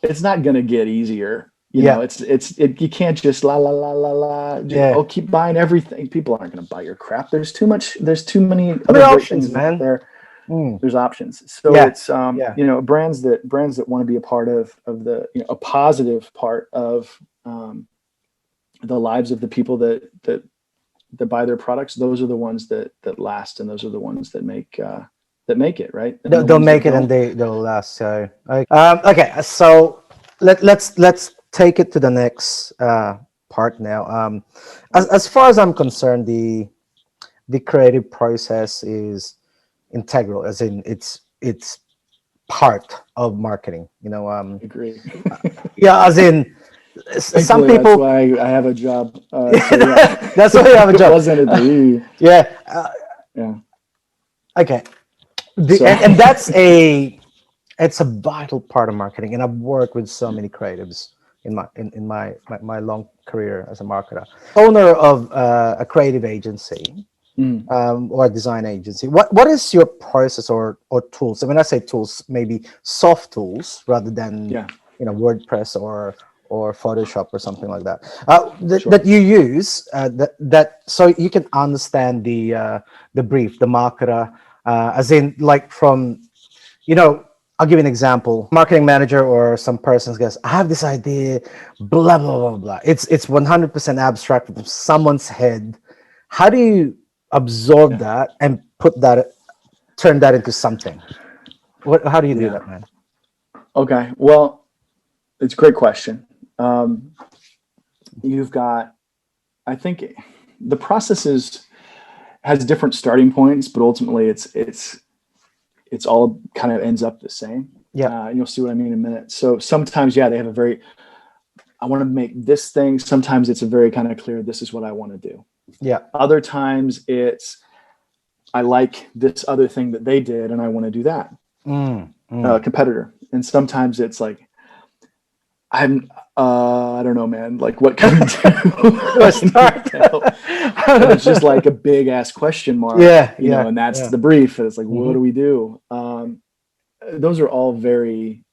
it's not going to get easier. You know, Yeah. you can't just la la la la la. Yeah. Oh, keep buying everything. People aren't going to buy your crap. There's too much. There's too many How many other great options, things out man? there. Mm. There's options. So Yeah. it's Yeah. you know, brands that want to be a part of the, you know, a positive part of the lives of the people that buy their products. Those are the ones that last, and those are the ones that make it, right. And the They'll ones that make it and don't. they'll last. So okay, so let's take it to the next part now. As far as I'm concerned, the creative process is integral, as in it's part of marketing. Agree. Yeah, as in some Thankfully, that's people. why I have a job. So yeah, That's why you have a if it job. wasn't at the Yeah. yeah. Okay. So And that's it's a vital part of marketing, and I've worked with so many creatives in my long career as a marketer. Owner of a creative agency, mm, or a design agency. What is your process or tools? And when I say tools, maybe soft tools rather than yeah, WordPress or Photoshop or something like that. sure. That you use, that so you can understand the brief, the marketer, as in, like, from, I'll give you an example. Marketing manager or some person goes, I have this idea, blah blah blah blah. It's 100% abstract from someone's head. How do you absorb Yeah, that and turn that into something? How do you do yeah. that, man? Okay. Well, it's a great question. Um, you've got. I think the process has different starting points, but ultimately it's all kind of ends up the same. Yeah, And you'll see what I mean in a minute. So sometimes, yeah, they have I want to make this thing. Sometimes it's a very kind of clear, this is what I want to do. yeah. Other times I like this other thing that they did and I want to do that. Mm, mm. Competitor. And sometimes it's like, I don't know, man, like what can we do? Let's start. And it's just like a big ass question mark, Yeah, and that's yeah. the brief. And it's like, what Hmm. do we do? Those are all very,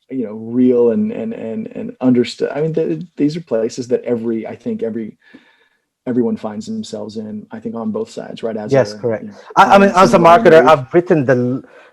real and understood. I mean, these are places that everyone finds themselves in, I think, on both sides, right? As Yes, a correct. I mean, clients as and a writing the marketer, brief. I've written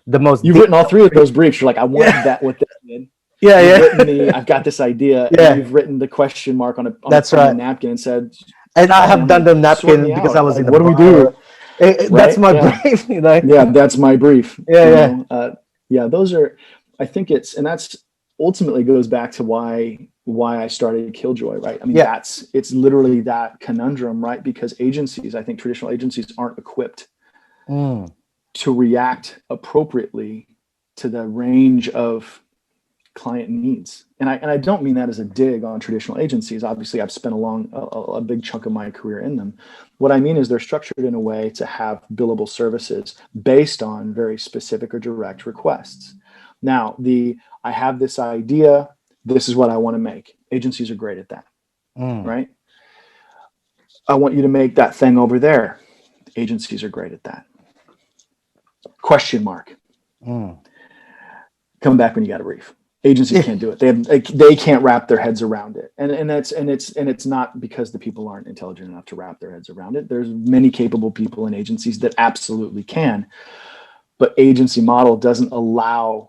the most You've written all detailed three of brief. those briefs. You're like, I want Yeah, that, what they did. yeah, You've yeah, written I've got this idea, and yeah. you've written the question mark on a That's tiny right. napkin and said, And I have done Family, the sort napkin me because out. I was Like, in a what do we bar. do? That's Right? my Yeah. brief. Yeah, that's my brief. Yeah, yeah, Yeah, those are, I think and that's ultimately goes back to why I started Killjoy, right? I mean, yeah. it's literally that conundrum, right? Because I think traditional agencies aren't equipped Mm, to react appropriately to the range of client needs. And I don't mean that as a dig on traditional agencies. Obviously, I've spent a big chunk of my career in them. What I mean is they're structured in a way to have billable services based on very specific or direct requests. Now, I have this idea, this is what I want to make. Agencies are great at that, mm, right? I want you to make that thing over there. Agencies are great at that. Question mark. mm. Come back when you got a brief. Agencies can't do it. They can't wrap their heads around it, and it's not because the people aren't intelligent enough to wrap their heads around it. There's many capable people in agencies that absolutely can, but agency model doesn't allow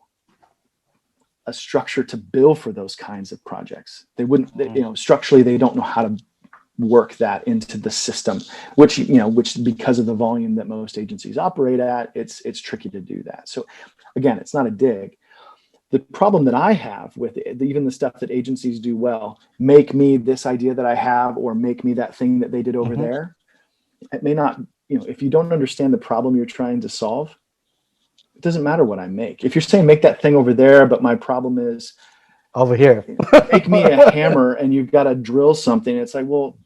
a structure to bill for those kinds of projects. They wouldn't, structurally, they don't know how to work that into the system, which because of the volume that most agencies operate at, it's tricky to do that. So again, it's not a dig. The problem that I have with even the stuff that agencies do well, make me this idea that I have, or make me that thing that they did over there. It may not, if you don't understand the problem you're trying to solve, it doesn't matter what I make. If you're saying make that thing over there, but my problem is over here, make me a hammer and you've got to drill something. It's like, well,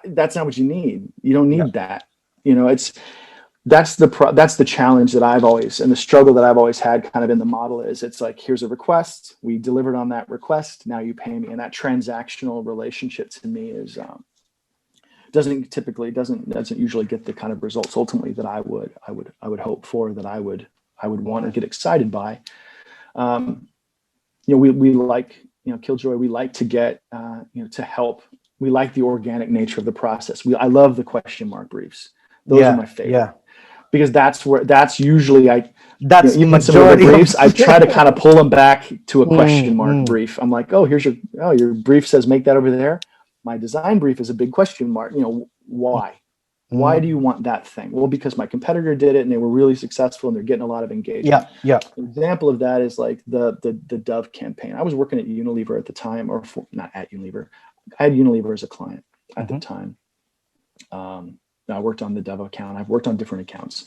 that's not what you need. You don't need that. That's the challenge that I've always, and the struggle that I've always had kind of in the model is, it's like, here's a request, we delivered on that request, now you pay me. And that transactional relationship to me is doesn't usually get the kind of results ultimately that I would hope for, that I would want or get excited by. We like, Killjoy, we like to get to help. We like the organic nature of the process. I love the question mark briefs. Those are my favorite. Yeah. Because that's usually even some of the briefs, I try to kind of pull them back to a question mark brief. I'm like, oh, your brief says make that over there. My design brief is a big question mark. Why? Why do you want that thing? Well, because my competitor did it and they were really successful and they're getting a lot of engagement. Yeah. An example of that is like the Dove campaign. I was working at Unilever at the time, not at Unilever. I had Unilever as a client at the time. I worked on the Dove account. I've worked on different accounts,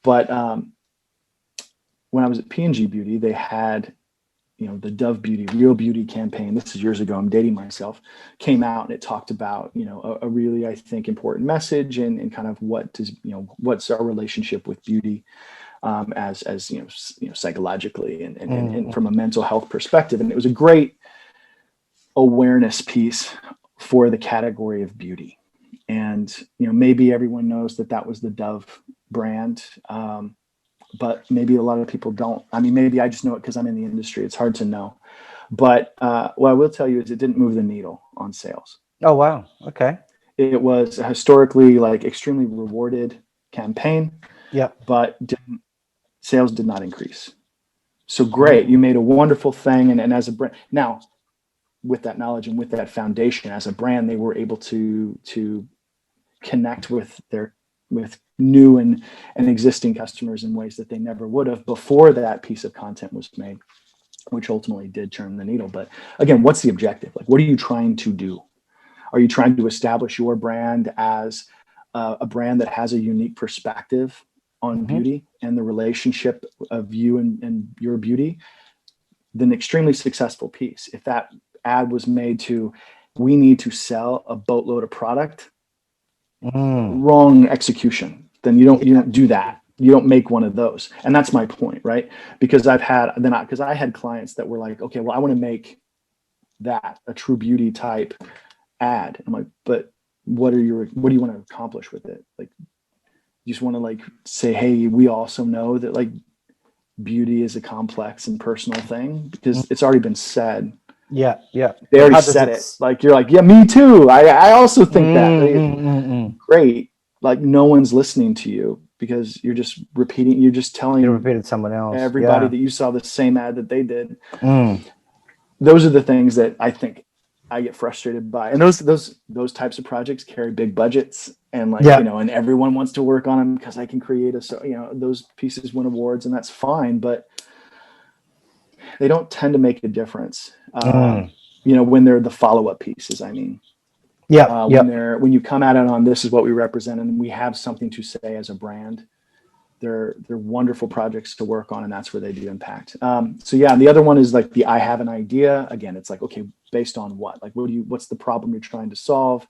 but when I was at P&G Beauty, they had, the Dove Beauty, Real Beauty campaign. This is years ago. I'm dating myself. Came out and it talked about, a really, I think, important message and kind of what's our relationship with beauty, as psychologically and from a mental health perspective. And it was a great awareness piece for the category of beauty. And, maybe everyone knows that was the Dove brand. But maybe a lot of people don't. I mean, maybe I just know it because I'm in the industry. It's hard to know. But what I will tell you is it didn't move the needle on sales. Oh, wow. Okay. It was a historically extremely rewarded campaign. Yeah. But sales did not increase. So great. You made a wonderful thing. And as a brand, now with that knowledge and with that foundation as a brand, they were able to connect with new and existing customers in ways that they never would have before that piece of content was made, which ultimately did turn the needle. But again, what's the objective? What are you trying to do? Are you trying to establish your brand as a brand that has a unique perspective on beauty and the relationship of you and your beauty? Then extremely successful piece. If that ad was made to, we need to sell a boatload of product, wrong execution. Then you don't do that. You don't make one of those. And that's my point, right? Because I had clients that were like, okay, well, I want to make that a true beauty type ad. I'm like, but what do you want to accomplish with it? You just want to say, hey, we also know that beauty is a complex and personal thing, because it's already been said. Yeah. They already said it. You're like, yeah, me too. I also think that. Great. No one's listening to you because you're just repeating. You're just telling. You repeated someone else. Everybody that you saw the same ad that they did. Those are the things that I think I get frustrated by. And those types of projects carry big budgets, and and everyone wants to work on them because I can create those pieces win awards, and that's fine, but they don't tend to make a difference. When they're the follow-up pieces, I mean. When you come at it on, this is what we represent, and we have something to say as a brand, they're wonderful projects to work on, and that's where they do impact. And the other one is the I have an idea. Again, it's okay, based on what? What's the problem you're trying to solve,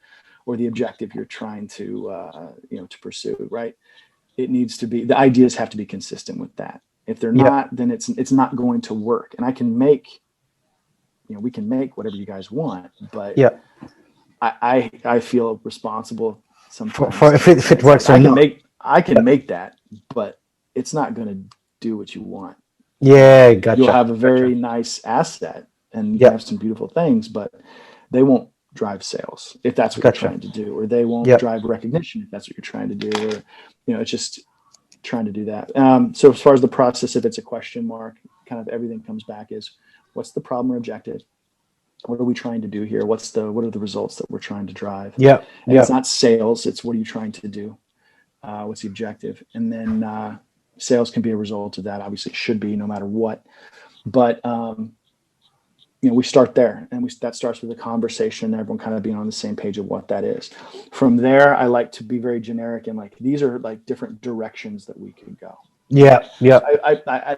or the objective you're trying to to pursue, right? It needs to be, the ideas have to be consistent with that. If they're not, then it's not going to work. And I can make, we can make whatever you guys want, but I feel responsible sometimes for if it works or not. I can make that, but it's not going to do what you want. Yeah, You'll gotcha. have a very Gotcha. nice asset and you can have Yep. some beautiful things, but they won't drive sales if that's what you're Gotcha. trying to do, or they won't Yep. drive recognition if that's what you're trying to do, or it's just trying to do that. So as far as the process, if it's a question mark, kind of everything comes back is what's the problem or objective? What are we trying to do here? What are the results that we're trying to drive? Yep. And it's Yep. not sales, it's what are you trying to do? What's the objective? And then sales can be a result of that. Obviously, it should be no matter what. But we start there, and that starts with a conversation. Everyone kind of being on the same page of what that is. From there, I like to be very generic and like these are like different directions that we could go. Yep. Yep.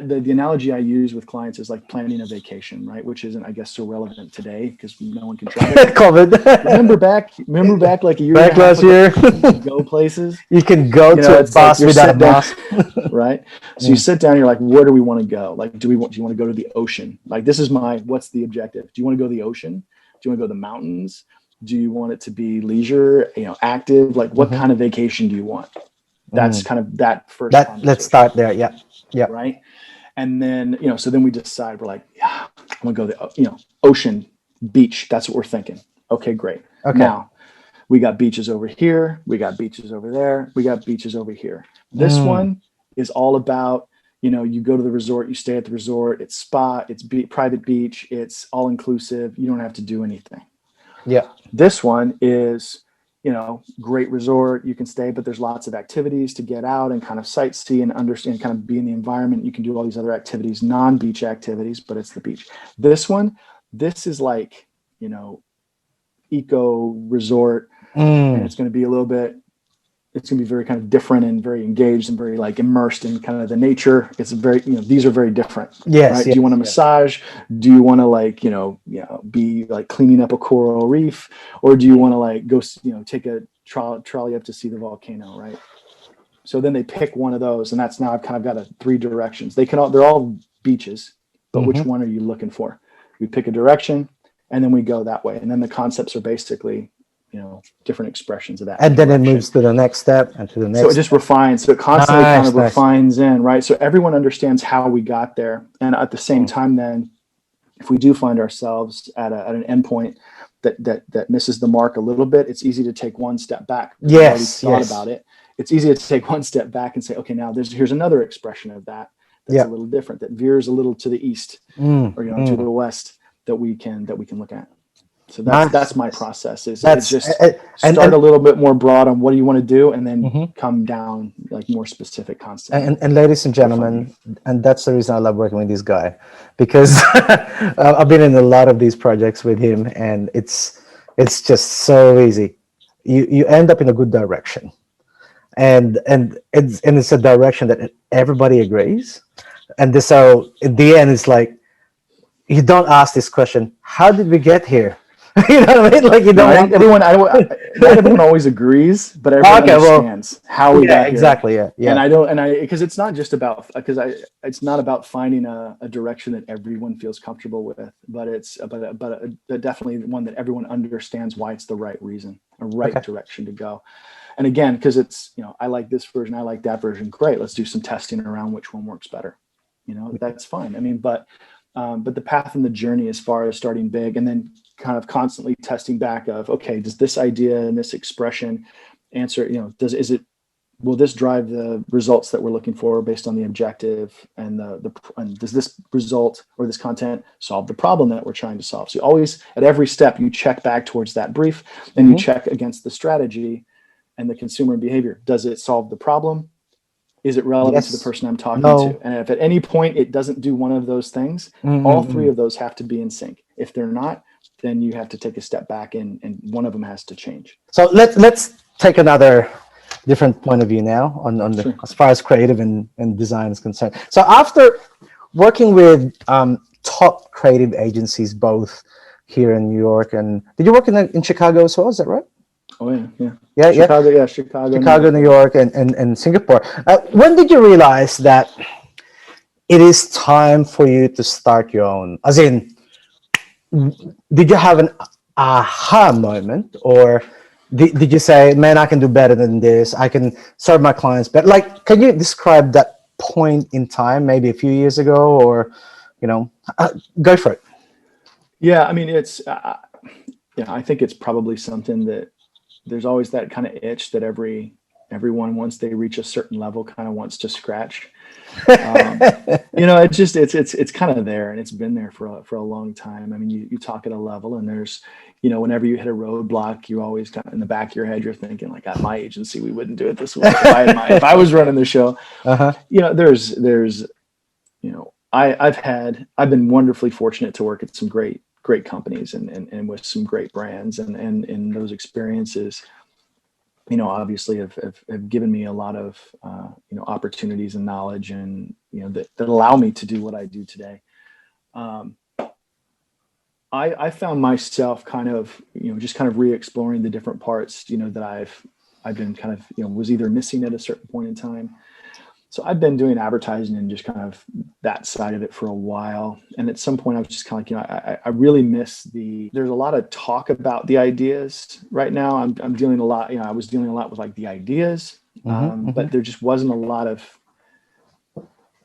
The analogy I use with clients is like planning a vacation, right? Which isn't, I guess, so relevant today because no one can travel. COVID. Remember back like a year Back and a half last year. ago, go places. You can go to a It's like bus you're without a sit down, mask. right? So you sit down, you're like, where do we want to go? Like, do you want to go to the ocean? Like, this is what's the objective? Do you want to go to the ocean? Do you want to go to the mountains? Do you want it to be leisure, active? Like, what kind of vacation do you want? That's kind of that first conversation. Let's start there. Yeah. Yeah. Right. And then, so then we decide, we're like, yeah, I'm going to go to the, ocean, beach. That's what we're thinking. Okay, great. Okay. Now, we got beaches over here. We got beaches over there. We got beaches over here. This one is all about, you go to the resort, you stay at the resort. It's spa, it's private beach. It's all inclusive. You don't have to do anything. Yeah. This one is, great resort. You can stay, but there's lots of activities to get out and kind of sightsee and understand, kind of be in the environment. You can do all these other activities, non-beach activities, but it's the beach. This is like, eco resort. And it's going to be it's going to be very kind of different and very engaged and very like immersed in kind of the nature. It's very, these are very different. Yes. Right? Yes, do you want a massage? Do you want to like, be like cleaning up a coral reef, or do you want to like go, take a trolley up to see the volcano? Right. So then they pick one of those, and that's now I've kind of got 3 directions. They're all beaches, but which one are you looking for? We pick a direction and then we go that way. And then the concepts are basically, different expressions of that. And then it moves to the next step and to the next. So it just refines. So it constantly kind of refines in, right? So everyone understands how we got there. And at the same time, then, if we do find ourselves at an endpoint that misses the mark a little bit, it's easy to take one step back. Yes. Thought about it. It's easy to take one step back and say, okay, now here's another expression of that's a little different, that veers a little to the east or to the west that we can look at. So that's my process. It's just start a little bit more broad on what do you want to do, and then come down like more specific concepts. And ladies and gentlemen, and that's the reason I love working with this guy, because I've been in a lot of these projects with him, and it's just so easy. You end up in a good direction, and it's a direction that everybody agrees, and so at the end it's like you don't ask this question: how did we get here? You know what I mean? Like not everyone always agrees, but everyone understands how we got here. Exactly. Yeah. And because it's not just about, it's not about finding a direction that everyone feels comfortable with, but it's definitely one that everyone understands why it's the right reason, a right direction to go. And again, because it's, I like this version, I like that version. Great. Let's do some testing around which one works better. That's fine. I mean, but the path and the journey as far as starting big and then kind of constantly testing back of, okay, does this idea and this expression answer, will this drive the results that we're looking for based on the objective, and and does this result or this content solve the problem that we're trying to solve? So always at every step you check back towards that brief and you check against the strategy and the consumer behavior. Does it solve the problem? Is it relevant to the person I'm talking to? And if at any point it doesn't do one of those things, all 3 of those have to be in sync. If they're not, then you have to take a step back and one of them has to change. So let's take another different point of view now on as far as creative and design is concerned. So after working with top creative agencies, both here in New York, and did you work in Chicago as well? Is that right? Oh yeah. Chicago, New York, and Singapore. When did you realize that it is time for you to start your own? As in, did you have an aha moment, or did you say, man, I can do better than this, I can serve my clients better? Like, can you describe that point in time, maybe a few years ago, or, go for it. Yeah, I mean, it's, I think it's probably something that there's always that kind of itch that everyone, once they reach a certain level, kind of wants to scratch. It's kind of there, and it's been there for a long time. I mean, you talk at a level, and there's, whenever you hit a roadblock, you always kind of, in the back of your head, you're thinking like, at my agency, we wouldn't do it this way. If I was running the show, I've been wonderfully fortunate to work at some great companies and with some great brands, and in those experiences, obviously have given me a lot of, opportunities and knowledge, and, that allow me to do what I do today. I found myself kind of, just kind of re-exploring the different parts, that I've been kind of, was either missing at a certain point in time. So I've been doing advertising and just kind of that side of it for a while. And at some point I was just kind of like, I really miss there's a lot of talk about the ideas right now. I'm dealing a lot, I was dealing a lot with like the ideas, but there just wasn't a lot of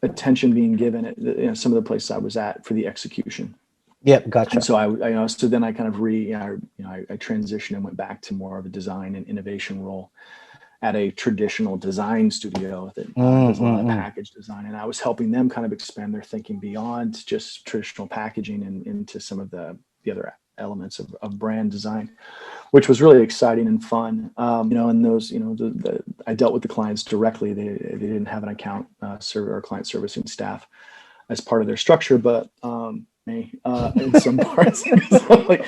attention being given at some of the places I was at for the execution. Yep, gotcha. And so so then I kind of I transitioned and went back to more of a design and innovation role at a traditional design studio that does a lot of package design. And I was helping them kind of expand their thinking beyond just traditional packaging and into some of the other elements of brand design, which was really exciting and fun. And those, I dealt with the clients directly. They didn't have an account or client servicing staff as part of their structure, but me in some parts. I'm like,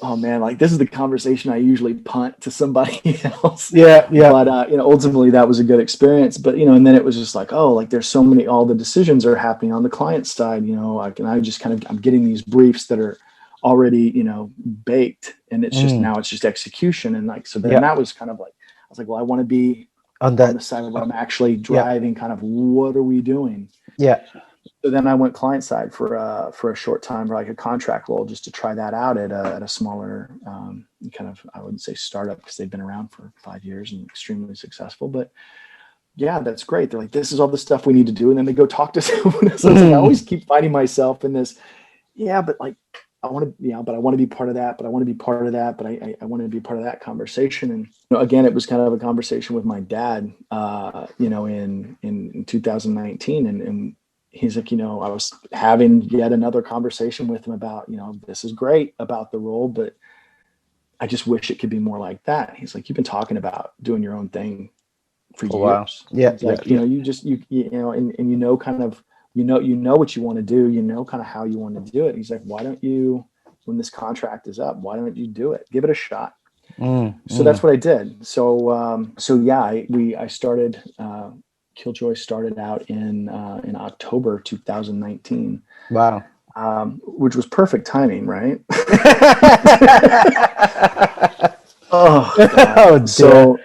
oh man, like this is the conversation I usually punt to somebody else. Yeah. But ultimately that was a good experience. But and then it was just like, oh, like there's so many, all the decisions are happening on the client side. I'm getting these briefs that are already baked, and it's just now it's just execution. And like so then that was kind of like, I was like, well, I want to be on the side of what I'm actually driving. Kind of what are we doing? Yeah. So then I went client side for a short time, or like a contract role, just to try that out at a smaller kind of, I wouldn't say startup because they've been around for 5 years and extremely successful. But yeah, that's great. They're like, this is all the stuff we need to do. And then they go talk to someone else. I always keep finding myself in this. Yeah, but like, I want to be part of that, but I want to be part of that, but I want to be part of that conversation. And again, it was kind of a conversation with my dad, in 2019, and he's like, I was having yet another conversation with him about, this is great about the role, but I just wish it could be more like that. He's like, you've been talking about doing your own thing for years. Wow. Yeah. Like, you kind of, you know what you want to do, kind of how you want to do it. He's like, why don't you, when this contract is up, why don't you do it? Give it a shot. So that's what I did. So I started, Killjoy started out in October 2019. Wow. Which was perfect timing, right? Oh, so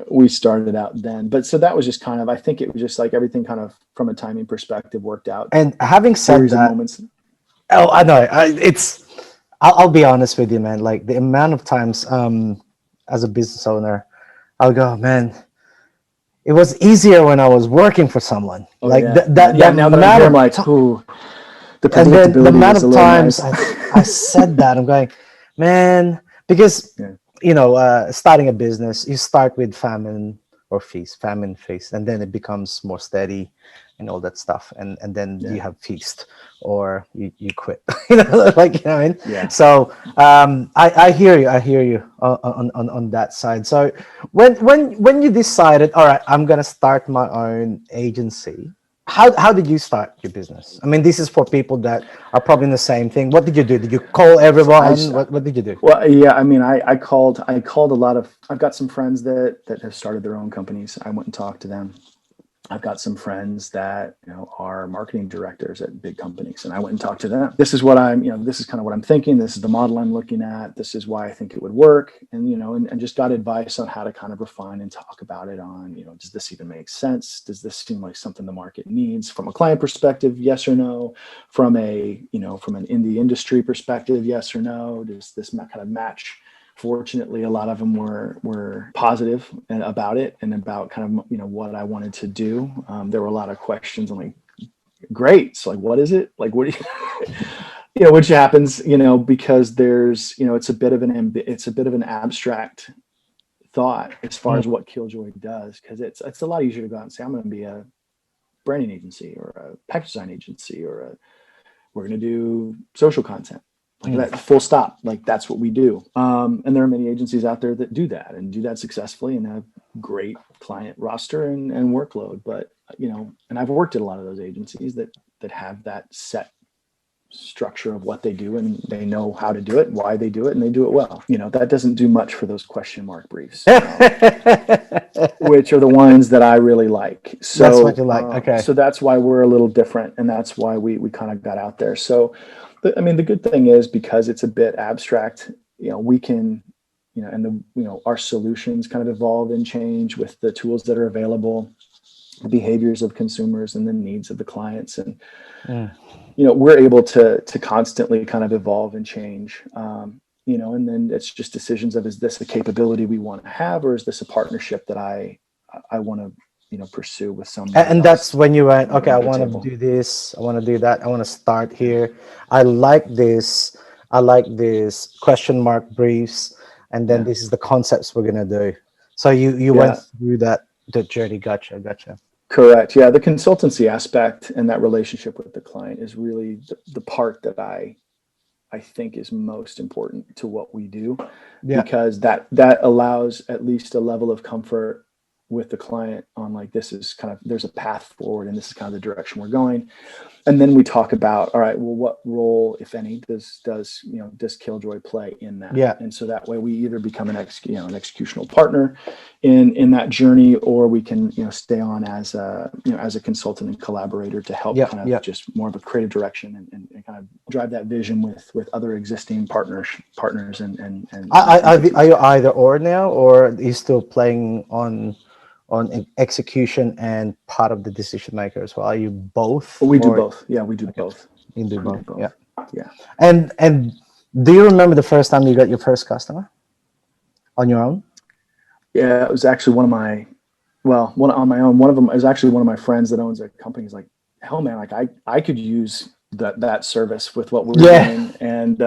we started out then, but so that was just kind of, I think it was just like everything kind of from a timing perspective worked out. And having said that, I know I'll be honest with you, man. Like the amount of times as a business owner, I'll go, man, it was easier when I was working for someone. Now that I'm like, ooh, the predictability. And then the amount of times I said that, I'm going, man, because starting a business, you start with famine, feast, and then it becomes more steady and all that stuff, and then you have feast, or you quit. Yeah. So I hear you on that side. So when you decided, all right, I'm gonna start my own agency, how did you start your business? I mean, this is for people that are probably in the same thing. What did you do? Did you call everyone? What did you do? Well, yeah, I mean, I called a lot of, I've got some friends that have started their own companies. I went and talked to them. I've got some friends that, are marketing directors at big companies, and I went and talked to them. This is what this is kind of what I'm thinking. This is the model I'm looking at. This is why I think it would work. And, and just got advice on how to kind of refine and talk about it on, does this even make sense? Does this seem like something the market needs from a client perspective? Yes or no. From a, from an indie industry perspective, yes or no. Does this kind of match Fortunately, a lot of them were positive and about it and about kind of, what I wanted to do. There were a lot of questions. I'm like, great. So like, what is it? Like, what do you, which happens, because there's, it's a bit of an abstract thought as far as what Killjoy does, because it's a lot easier to go out and say, I'm going to be a branding agency or a package design agency we're going to do social content. Like that, full stop. Like that's what we do. And there are many agencies out there that do that and do that successfully and have great client roster and workload. But, and I've worked at a lot of those agencies that have that set structure of what they do and they know how to do it, why they do it, and they do it well. That doesn't do much for those question mark briefs, which are the ones that I really like. So that's what you like. Okay. So that's why we're a little different, and that's why we kind of got out there. So, the good thing is, because it's a bit abstract, we can, and our solutions kind of evolve and change with the tools that are available, the behaviors of consumers and the needs of the clients. And, we're able to constantly kind of evolve and change, and then it's just decisions of, is this a capability we want to have, or is this a partnership that I want to, pursue with someone. And that's when you went, okay, I want to do this, I want to do that, I want to start here. I like this question mark briefs, and then this is the concepts we're going to do. So you went through the journey. Gotcha. Correct. Yeah. The consultancy aspect and that relationship with the client is really the part that I think is most important to what we do, because that allows at least a level of comfort with the client on, like, this is kind of, there's a path forward and this is kind of the direction we're going. And then we talk about, all right, well, what role, if any, does Killjoy play in that? Yeah. And so that way we either become an executional partner in that journey, or we can, stay on as a consultant and collaborator to help just more of a creative direction and kind of drive that vision with other existing partners and are you either or now, or are you still playing on execution and part of the decision maker as well? Are you both? We do both. Yeah, we do both. You do both. Yeah. Yeah. And do you remember the first time you got your first customer on your own? Yeah, it was actually one on my own. One of them is actually one of my friends that owns a company. He's like, hell man, like I could use that service with what we're doing. And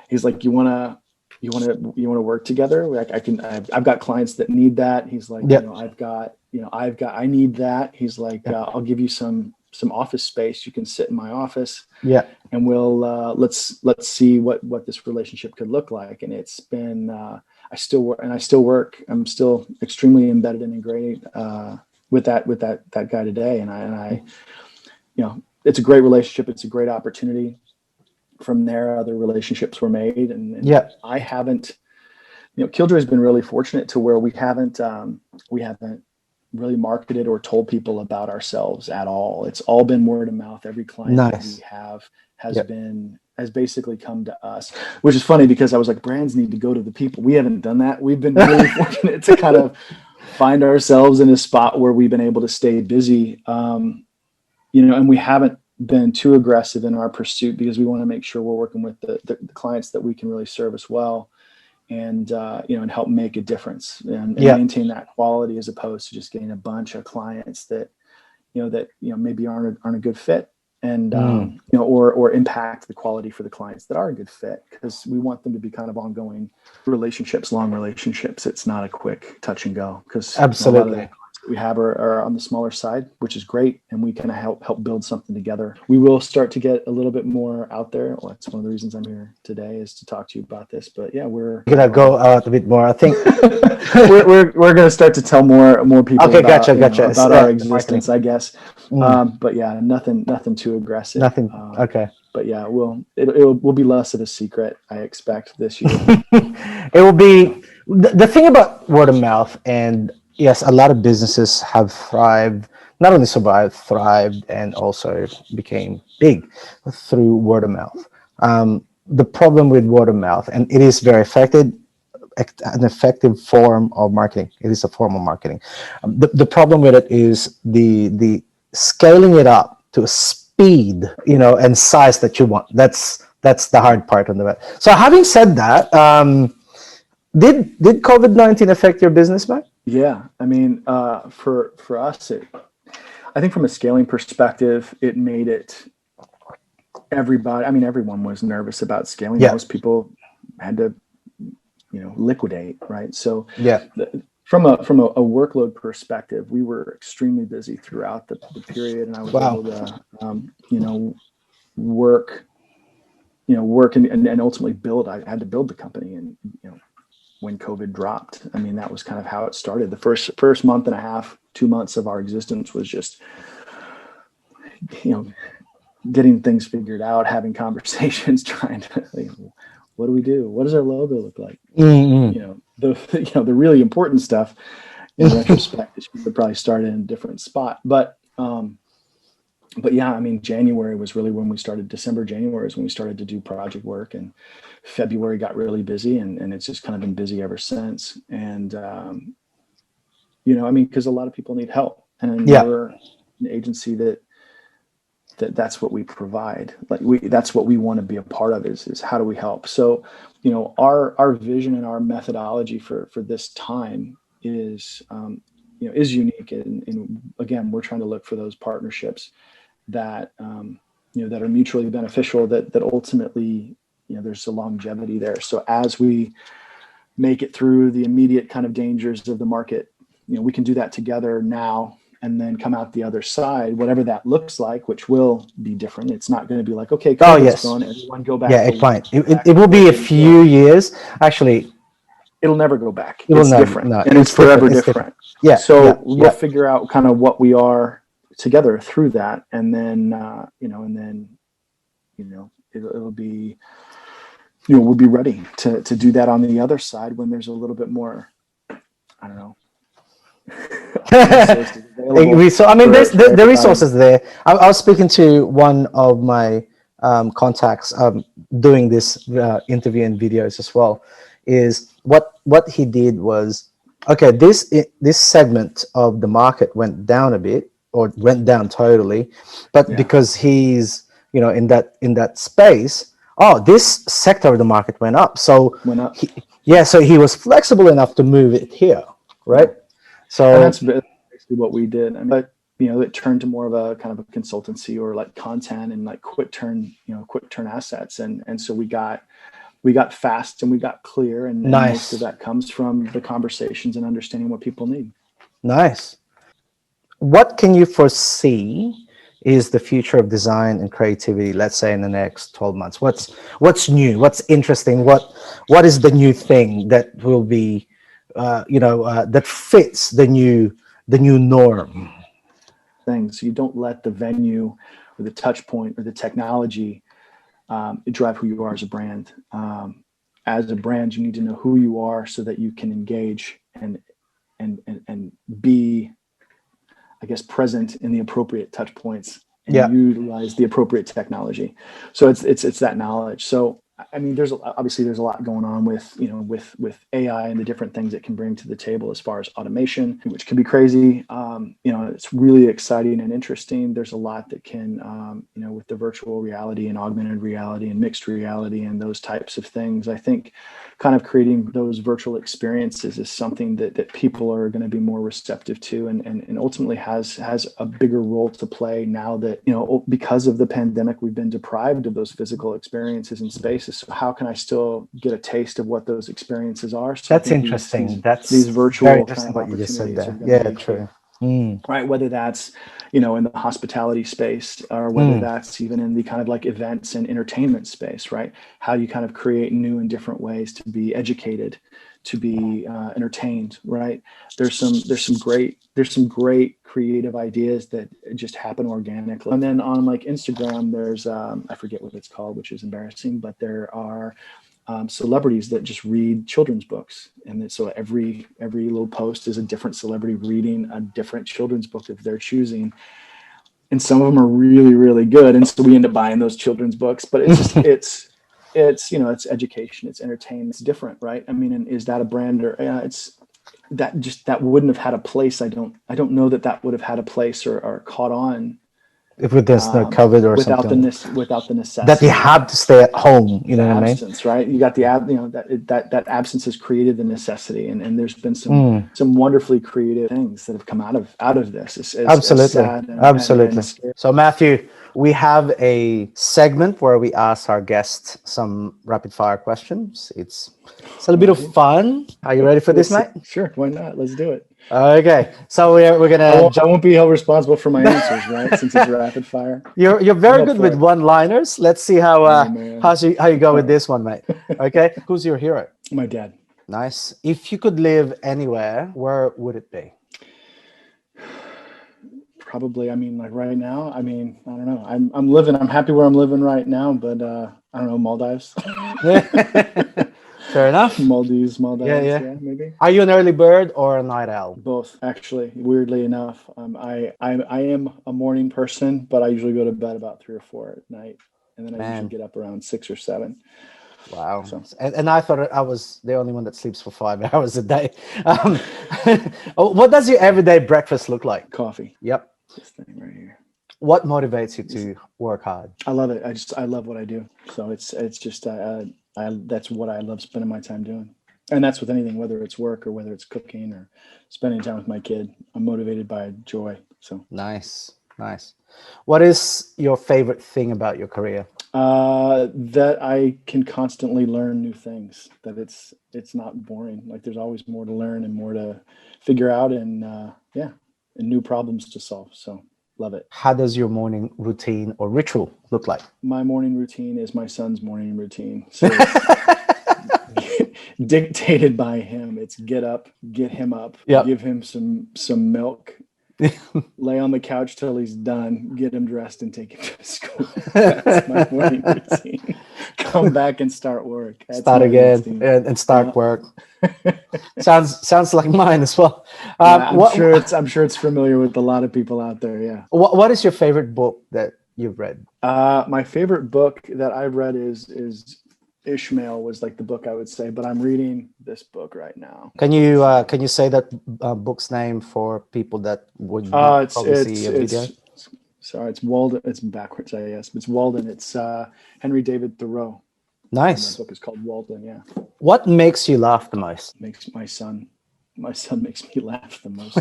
he's like, you want to work together? Like I've got clients that need that. He's like, I need that. He's like, I'll give you some office space. You can sit in my office. Yeah. And we'll, let's see what this relationship could look like. And it's been, I still work. I'm still extremely embedded and integrated with that guy today. And I, it's a great relationship. It's a great opportunity. From there, other relationships were made, and I haven't, Killjoy's been really fortunate to where we haven't really marketed or told people about ourselves at all. It's all been word of mouth. Every client that we have has basically come to us, which is funny because I was like, brands need to go to the people. We haven't done that. We've been really fortunate to kind of find ourselves in a spot where we've been able to stay busy, and we haven't been too aggressive in our pursuit because we want to make sure we're working with the clients that we can really service well, and and help make a difference and maintain that quality, as opposed to just getting a bunch of clients that maybe aren't a good fit, and or impact the quality for the clients that are a good fit, because we want them to be kind of ongoing relationships, long relationships. It's not a quick touch and go, because absolutely. We have are on the smaller side, which is great, and we kind of help build something together. We will start to get a little bit more out there. Well, that's one of the reasons I'm here today, is to talk to you about this. But yeah, we're gonna go out a bit more. I think we're gonna start to tell more people about our existence, I guess. But yeah, nothing too aggressive. Nothing. Okay. But yeah, it will be less of a secret, I expect, this year. It will be the thing about word of mouth, and yes, a lot of businesses have thrived, not only survived, thrived, and also became big through word of mouth. The problem with word of mouth, and it is very effective, an effective form of marketing. It is a form of marketing. The problem with it is the scaling it up to a speed, and size that you want. That's the hard part on the web. So having said that, Did COVID-19 affect your business, mate? Yeah, I mean, for us, I think from a scaling perspective, it made it everybody. I mean, everyone was nervous about scaling. Yeah, Most people had to, liquidate, right? So, yeah. from a workload perspective, we were extremely busy throughout the period, and I was Wow. able to, work, work and ultimately build. I had to build the company, and when COVID dropped, I mean, that was kind of how it started. The first month and a half, 2 months of our existence was just, getting things figured out, having conversations, trying to, what do we do? What does our logo look like? Mm-hmm. The really important stuff in retrospect, it should have probably started in a different spot. But yeah, I mean, January was really when we started. December, January is when we started to do project work, and February got really busy, and it's just kind of been busy ever since. And I mean, because a lot of people need help, and Yeah. we're an agency that's what we provide. Like that's what we want to be a part of is how do we help? So, our vision and our methodology for this time is is unique, and again, we're trying to look for those partnerships that that are mutually beneficial, that ultimately there's a longevity there. So as we make it through the immediate kind of dangers of the market, we can do that together now, and then come out the other side, whatever that looks like, which will be different. It's not going to be like, okay, Oh, COVID's yes. gone, everyone go back Yeah, to it fine. back It to will be a working. few years. Actually, It'll never go back. it will It's never. different, No, and it's it's different. forever It's different. different. Yeah, So yeah, we'll yeah. figure out kind of what we are together through that, and then and then it'll be we'll be ready to do that on the other side when there's a little bit more, I don't know, resources available I mean, there's for the everybody. resources there. I was speaking to one of my contacts doing this interview and videos as well. Is what he did was, okay, this segment of the market went down a bit or went down totally, but Yeah, because he's in that space, oh, this sector of the market went up. So went up. yeah, so he was flexible enough to move it here, Yeah, right? and So that's basically what we did. I mean, but it turned to more of a kind of a consultancy or like content and like quick turn assets, and so we got fast and we got clear, and most of nice. that comes from the conversations and understanding what people need. Nice. What can you foresee is the future of design and creativity, let's say in the next 12 months? What's new? What's interesting? What is the new thing that will be that fits the new norm? Things you don't let the venue or the touch point or the technology drive who you are as a brand. As a brand, you need to know who you are so that you can engage and be, I guess, present in the appropriate touch points and Yeah. utilize the appropriate technology. So it's that knowledge. So I mean, obviously there's a lot going on with with AI and the different things it can bring to the table as far as automation, which can be crazy. It's really exciting and interesting. There's a lot that can with the virtual reality and augmented reality and mixed reality and those types of things. I think kind of creating those virtual experiences is something that people are going to be more receptive to, and ultimately has a bigger role to play now that because of the pandemic we've been deprived of those physical experiences and spaces. So how can I still get a taste of what those experiences are? So I That's think interesting. these That's very virtual kind interesting of what you just said opportunities are there. going to Yeah, be true. Mm, right, whether that's in the hospitality space or whether mm, that's even in the kind of like events and entertainment space, right? How you kind of create new and different ways to be educated, to be entertained, right? There's some great creative ideas that just happen organically. And then on like Instagram, there's I forget what it's called, which is embarrassing, but there are celebrities that just read children's books, and so every little post is a different celebrity reading a different children's book of their choosing, and some of them are really really good, and so we end up buying those children's books. But it's just it's education, it's entertainment, it's different, right? I mean, and is that a brand or it's that wouldn't have had a place. I don't know that would have had a place or caught on If there's no COVID or without something. Without the necessity. That you have to stay at home, you know what I mean? Absence, right? You got the that absence has created the necessity, and there's been some wonderfully creative things that have come out of this. Absolutely. Absolutely. And So Matthew, we have a segment where we ask our guests some rapid fire questions. It's a little bit of fun. Are you ready for this, mate? Sure, why not? Let's do it. Okay, so we're gonna. I won't be held responsible for my answers, right? Since it's rapid fire. You're very good with one-liners. Let's see how you go with this one, mate. Okay, who's your hero? My dad. Nice. If you could live anywhere, where would it be? Probably, I mean, like right now, I mean, I don't know. I'm happy where I'm living right now, but I don't know, Maldives. Fair enough. Maldives, yeah, maybe. Are you an early bird or a night owl? Both, actually. Weirdly enough, I am a morning person, but I usually go to bed about 3 or 4 at night, and then I usually get up around 6 or 7. Wow. So. And I thought I was the only one that sleeps for 5 hours a day. What does your everyday breakfast look like? Coffee. Yep. This thing right here. What motivates you to work hard? I love it. I love what I do. So it's just that's what I love spending my time doing. And that's with anything, whether it's work or whether it's cooking or spending time with my kid. I'm motivated by joy. So nice. What is your favorite thing about your career? That I can constantly learn new things, that it's not boring. Like there's always more to learn and more to figure out and new problems to solve. So love it. How does your morning routine or ritual look like? My morning routine is my son's morning routine. So dictated by him. It's get up, get him up, give him some milk, lay on the couch till he's done, get him dressed and take him to school. That's my morning routine. Come back and start work. Start again and start work. Sounds like mine as well. I'm sure it's familiar with a lot of people out there. Yeah. What is your favorite book that you've read? My favorite book that I've read is Ishmael, was like the book I would say, but I'm reading this book right now. Can you say that book's name for people that would probably see a video? Sorry, it's Walden. It's backwards, I guess. It's Walden. It's Henry David Thoreau. Nice. The book is called Walden. Yeah. What makes you laugh the most? Makes my son makes me laugh the most.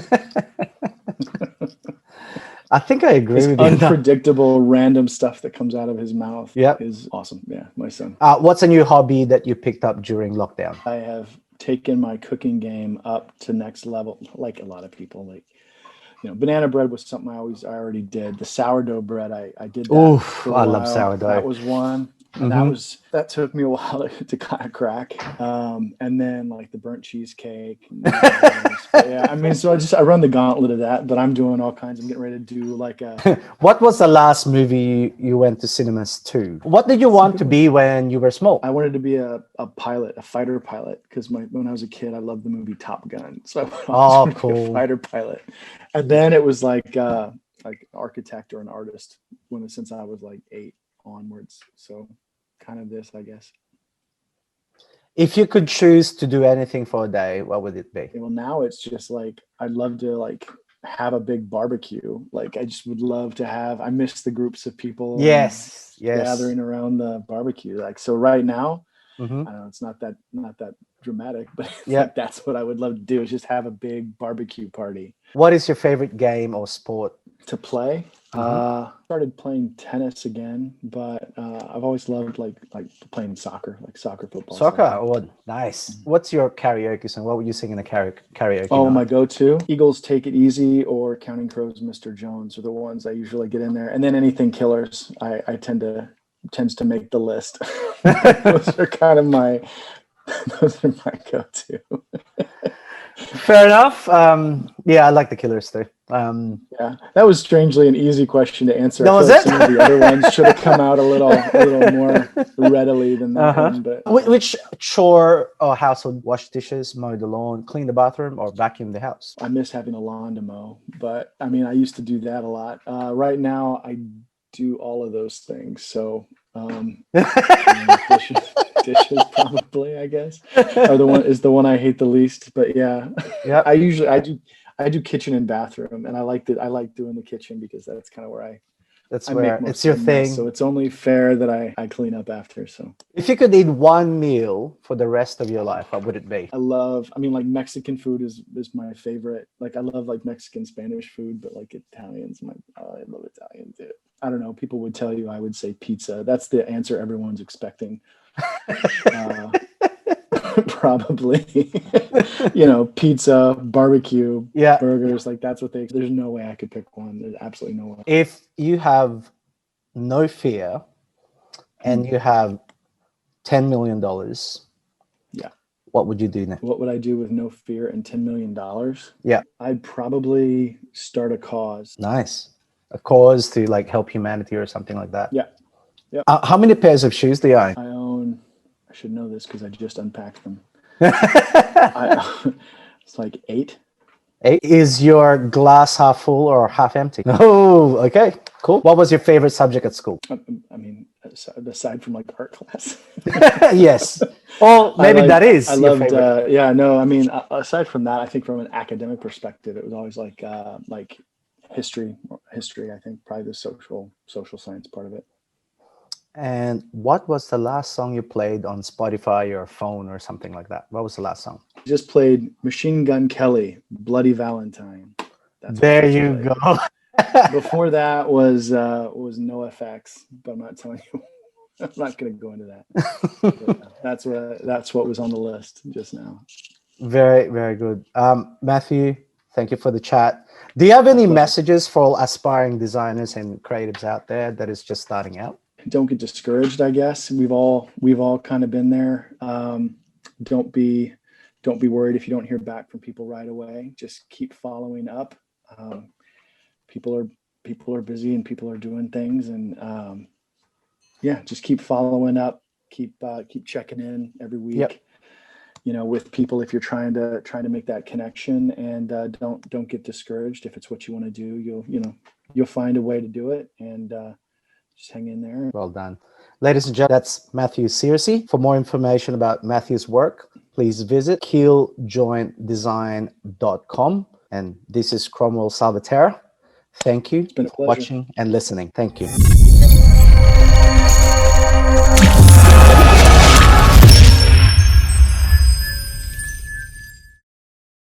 I think I agree with you. Unpredictable, random stuff that comes out of his mouth is awesome. Yeah, my son. What's a new hobby that you picked up during lockdown? I have taken my cooking game up to next level, like a lot of people. Like, banana bread was something I already did. The sourdough bread, I did that. Oof, I love sourdough. That was one. And that took me a while to kind of crack. And then like the burnt cheesecake. I mean, so I run the gauntlet of that, but I'm doing all kinds. I'm getting ready to do like a. What was the last movie you went to cinemas to? What did you want to be when you were small? I wanted to be a pilot, a fighter pilot, because when I was a kid, I loved the movie Top Gun. So I wanted to be a fighter pilot. And then it was like architect or an artist since I was like 8 onwards. So kind of this, I guess. If you could choose to do anything for a day, what would it be? Well, now it's just like I'd love to like have a big barbecue. Like I just would love to I miss the groups of people gathering around the barbecue. Like so right now, I don't know, it's not that dramatic, but like that's what I would love to do, is just have a big barbecue party. What is your favorite game or sport to play? Started playing tennis again, but I've always loved like playing soccer, like football. Soccer? Oh, nice. What's your karaoke song? What would you sing in a karaoke? Oh, my go-to? Eagles, Take It Easy, or Counting Crows, Mr. Jones are the ones I usually get in there. And then anything Killers, I tends to make the list. Those are kind of my go-to. Fair enough. I like the Killers too. That was strangely an easy question to answer. That was it? Some of the other ones should have come out a little more readily than that one. But which chore or household? Wash dishes, mow the lawn, clean the bathroom, or vacuum the house? I miss having a lawn to mow, but I mean, I used to do that a lot. Right now, I do all of those things. So dishes probably, I guess, are the one I hate the least. But I do kitchen and bathroom, and I like doing the kitchen because that's kind of where That's I make where most it's your of the mess, thing. so it's only fair that I clean up after. So If you could eat one meal for the rest of your life, what would it be? I mean, like Mexican food is my favorite. Like I love like Mexican, Spanish food, but like Italian's I love Italian too. I don't know. People would tell you I would say pizza. That's the answer everyone's expecting. Probably, pizza, barbecue, Yeah. burgers. Like that's what there's no way I could pick one. There's absolutely no way. If you have no fear and you have $10 million, Yeah. what would you do next? What would I do with no fear and $10 million? Yeah. I'd probably start a cause. Nice. A cause to like help humanity or something like that. Yeah. Yeah. How many pairs of shoes do you own? I should know this because I just unpacked them. It's like 8. 8. Is your glass half full or half empty? Oh, okay, cool. What was your favorite subject at school? I mean, aside from like art class. Yes. Well, maybe that is. I your loved. favorite. Yeah, no. I mean, aside from that, I think from an academic perspective, it was always like history. I think probably the social science part of it. And what was the last song you played on Spotify or phone or something like that? What was the last song? Just played Machine Gun Kelly, Bloody Valentine. There you go. Before that was NoFX, but I'm not telling you. I'm not going to go into that. That's what was on the list just now. Very, very good. Matthew, thank you for the chat. Do you have any messages for all aspiring designers and creatives out there that is just starting out? Don't get discouraged, I guess. We've all kind of been there. Don't be worried if you don't hear back from people right away. Just keep following up. People are busy and people are doing things, and just keep following up. Keep checking in every week. Yep. With people if you're trying to make that connection, and don't get discouraged. If it's what you want to do, you'll find a way to do it, and just hang in there. Well done. Ladies and gentlemen, that's Mathew Searcy. For more information about Matthew's work, please visit killjoydesign.com. And this is Crom Salvatera. Thank you for watching and listening. Thank you.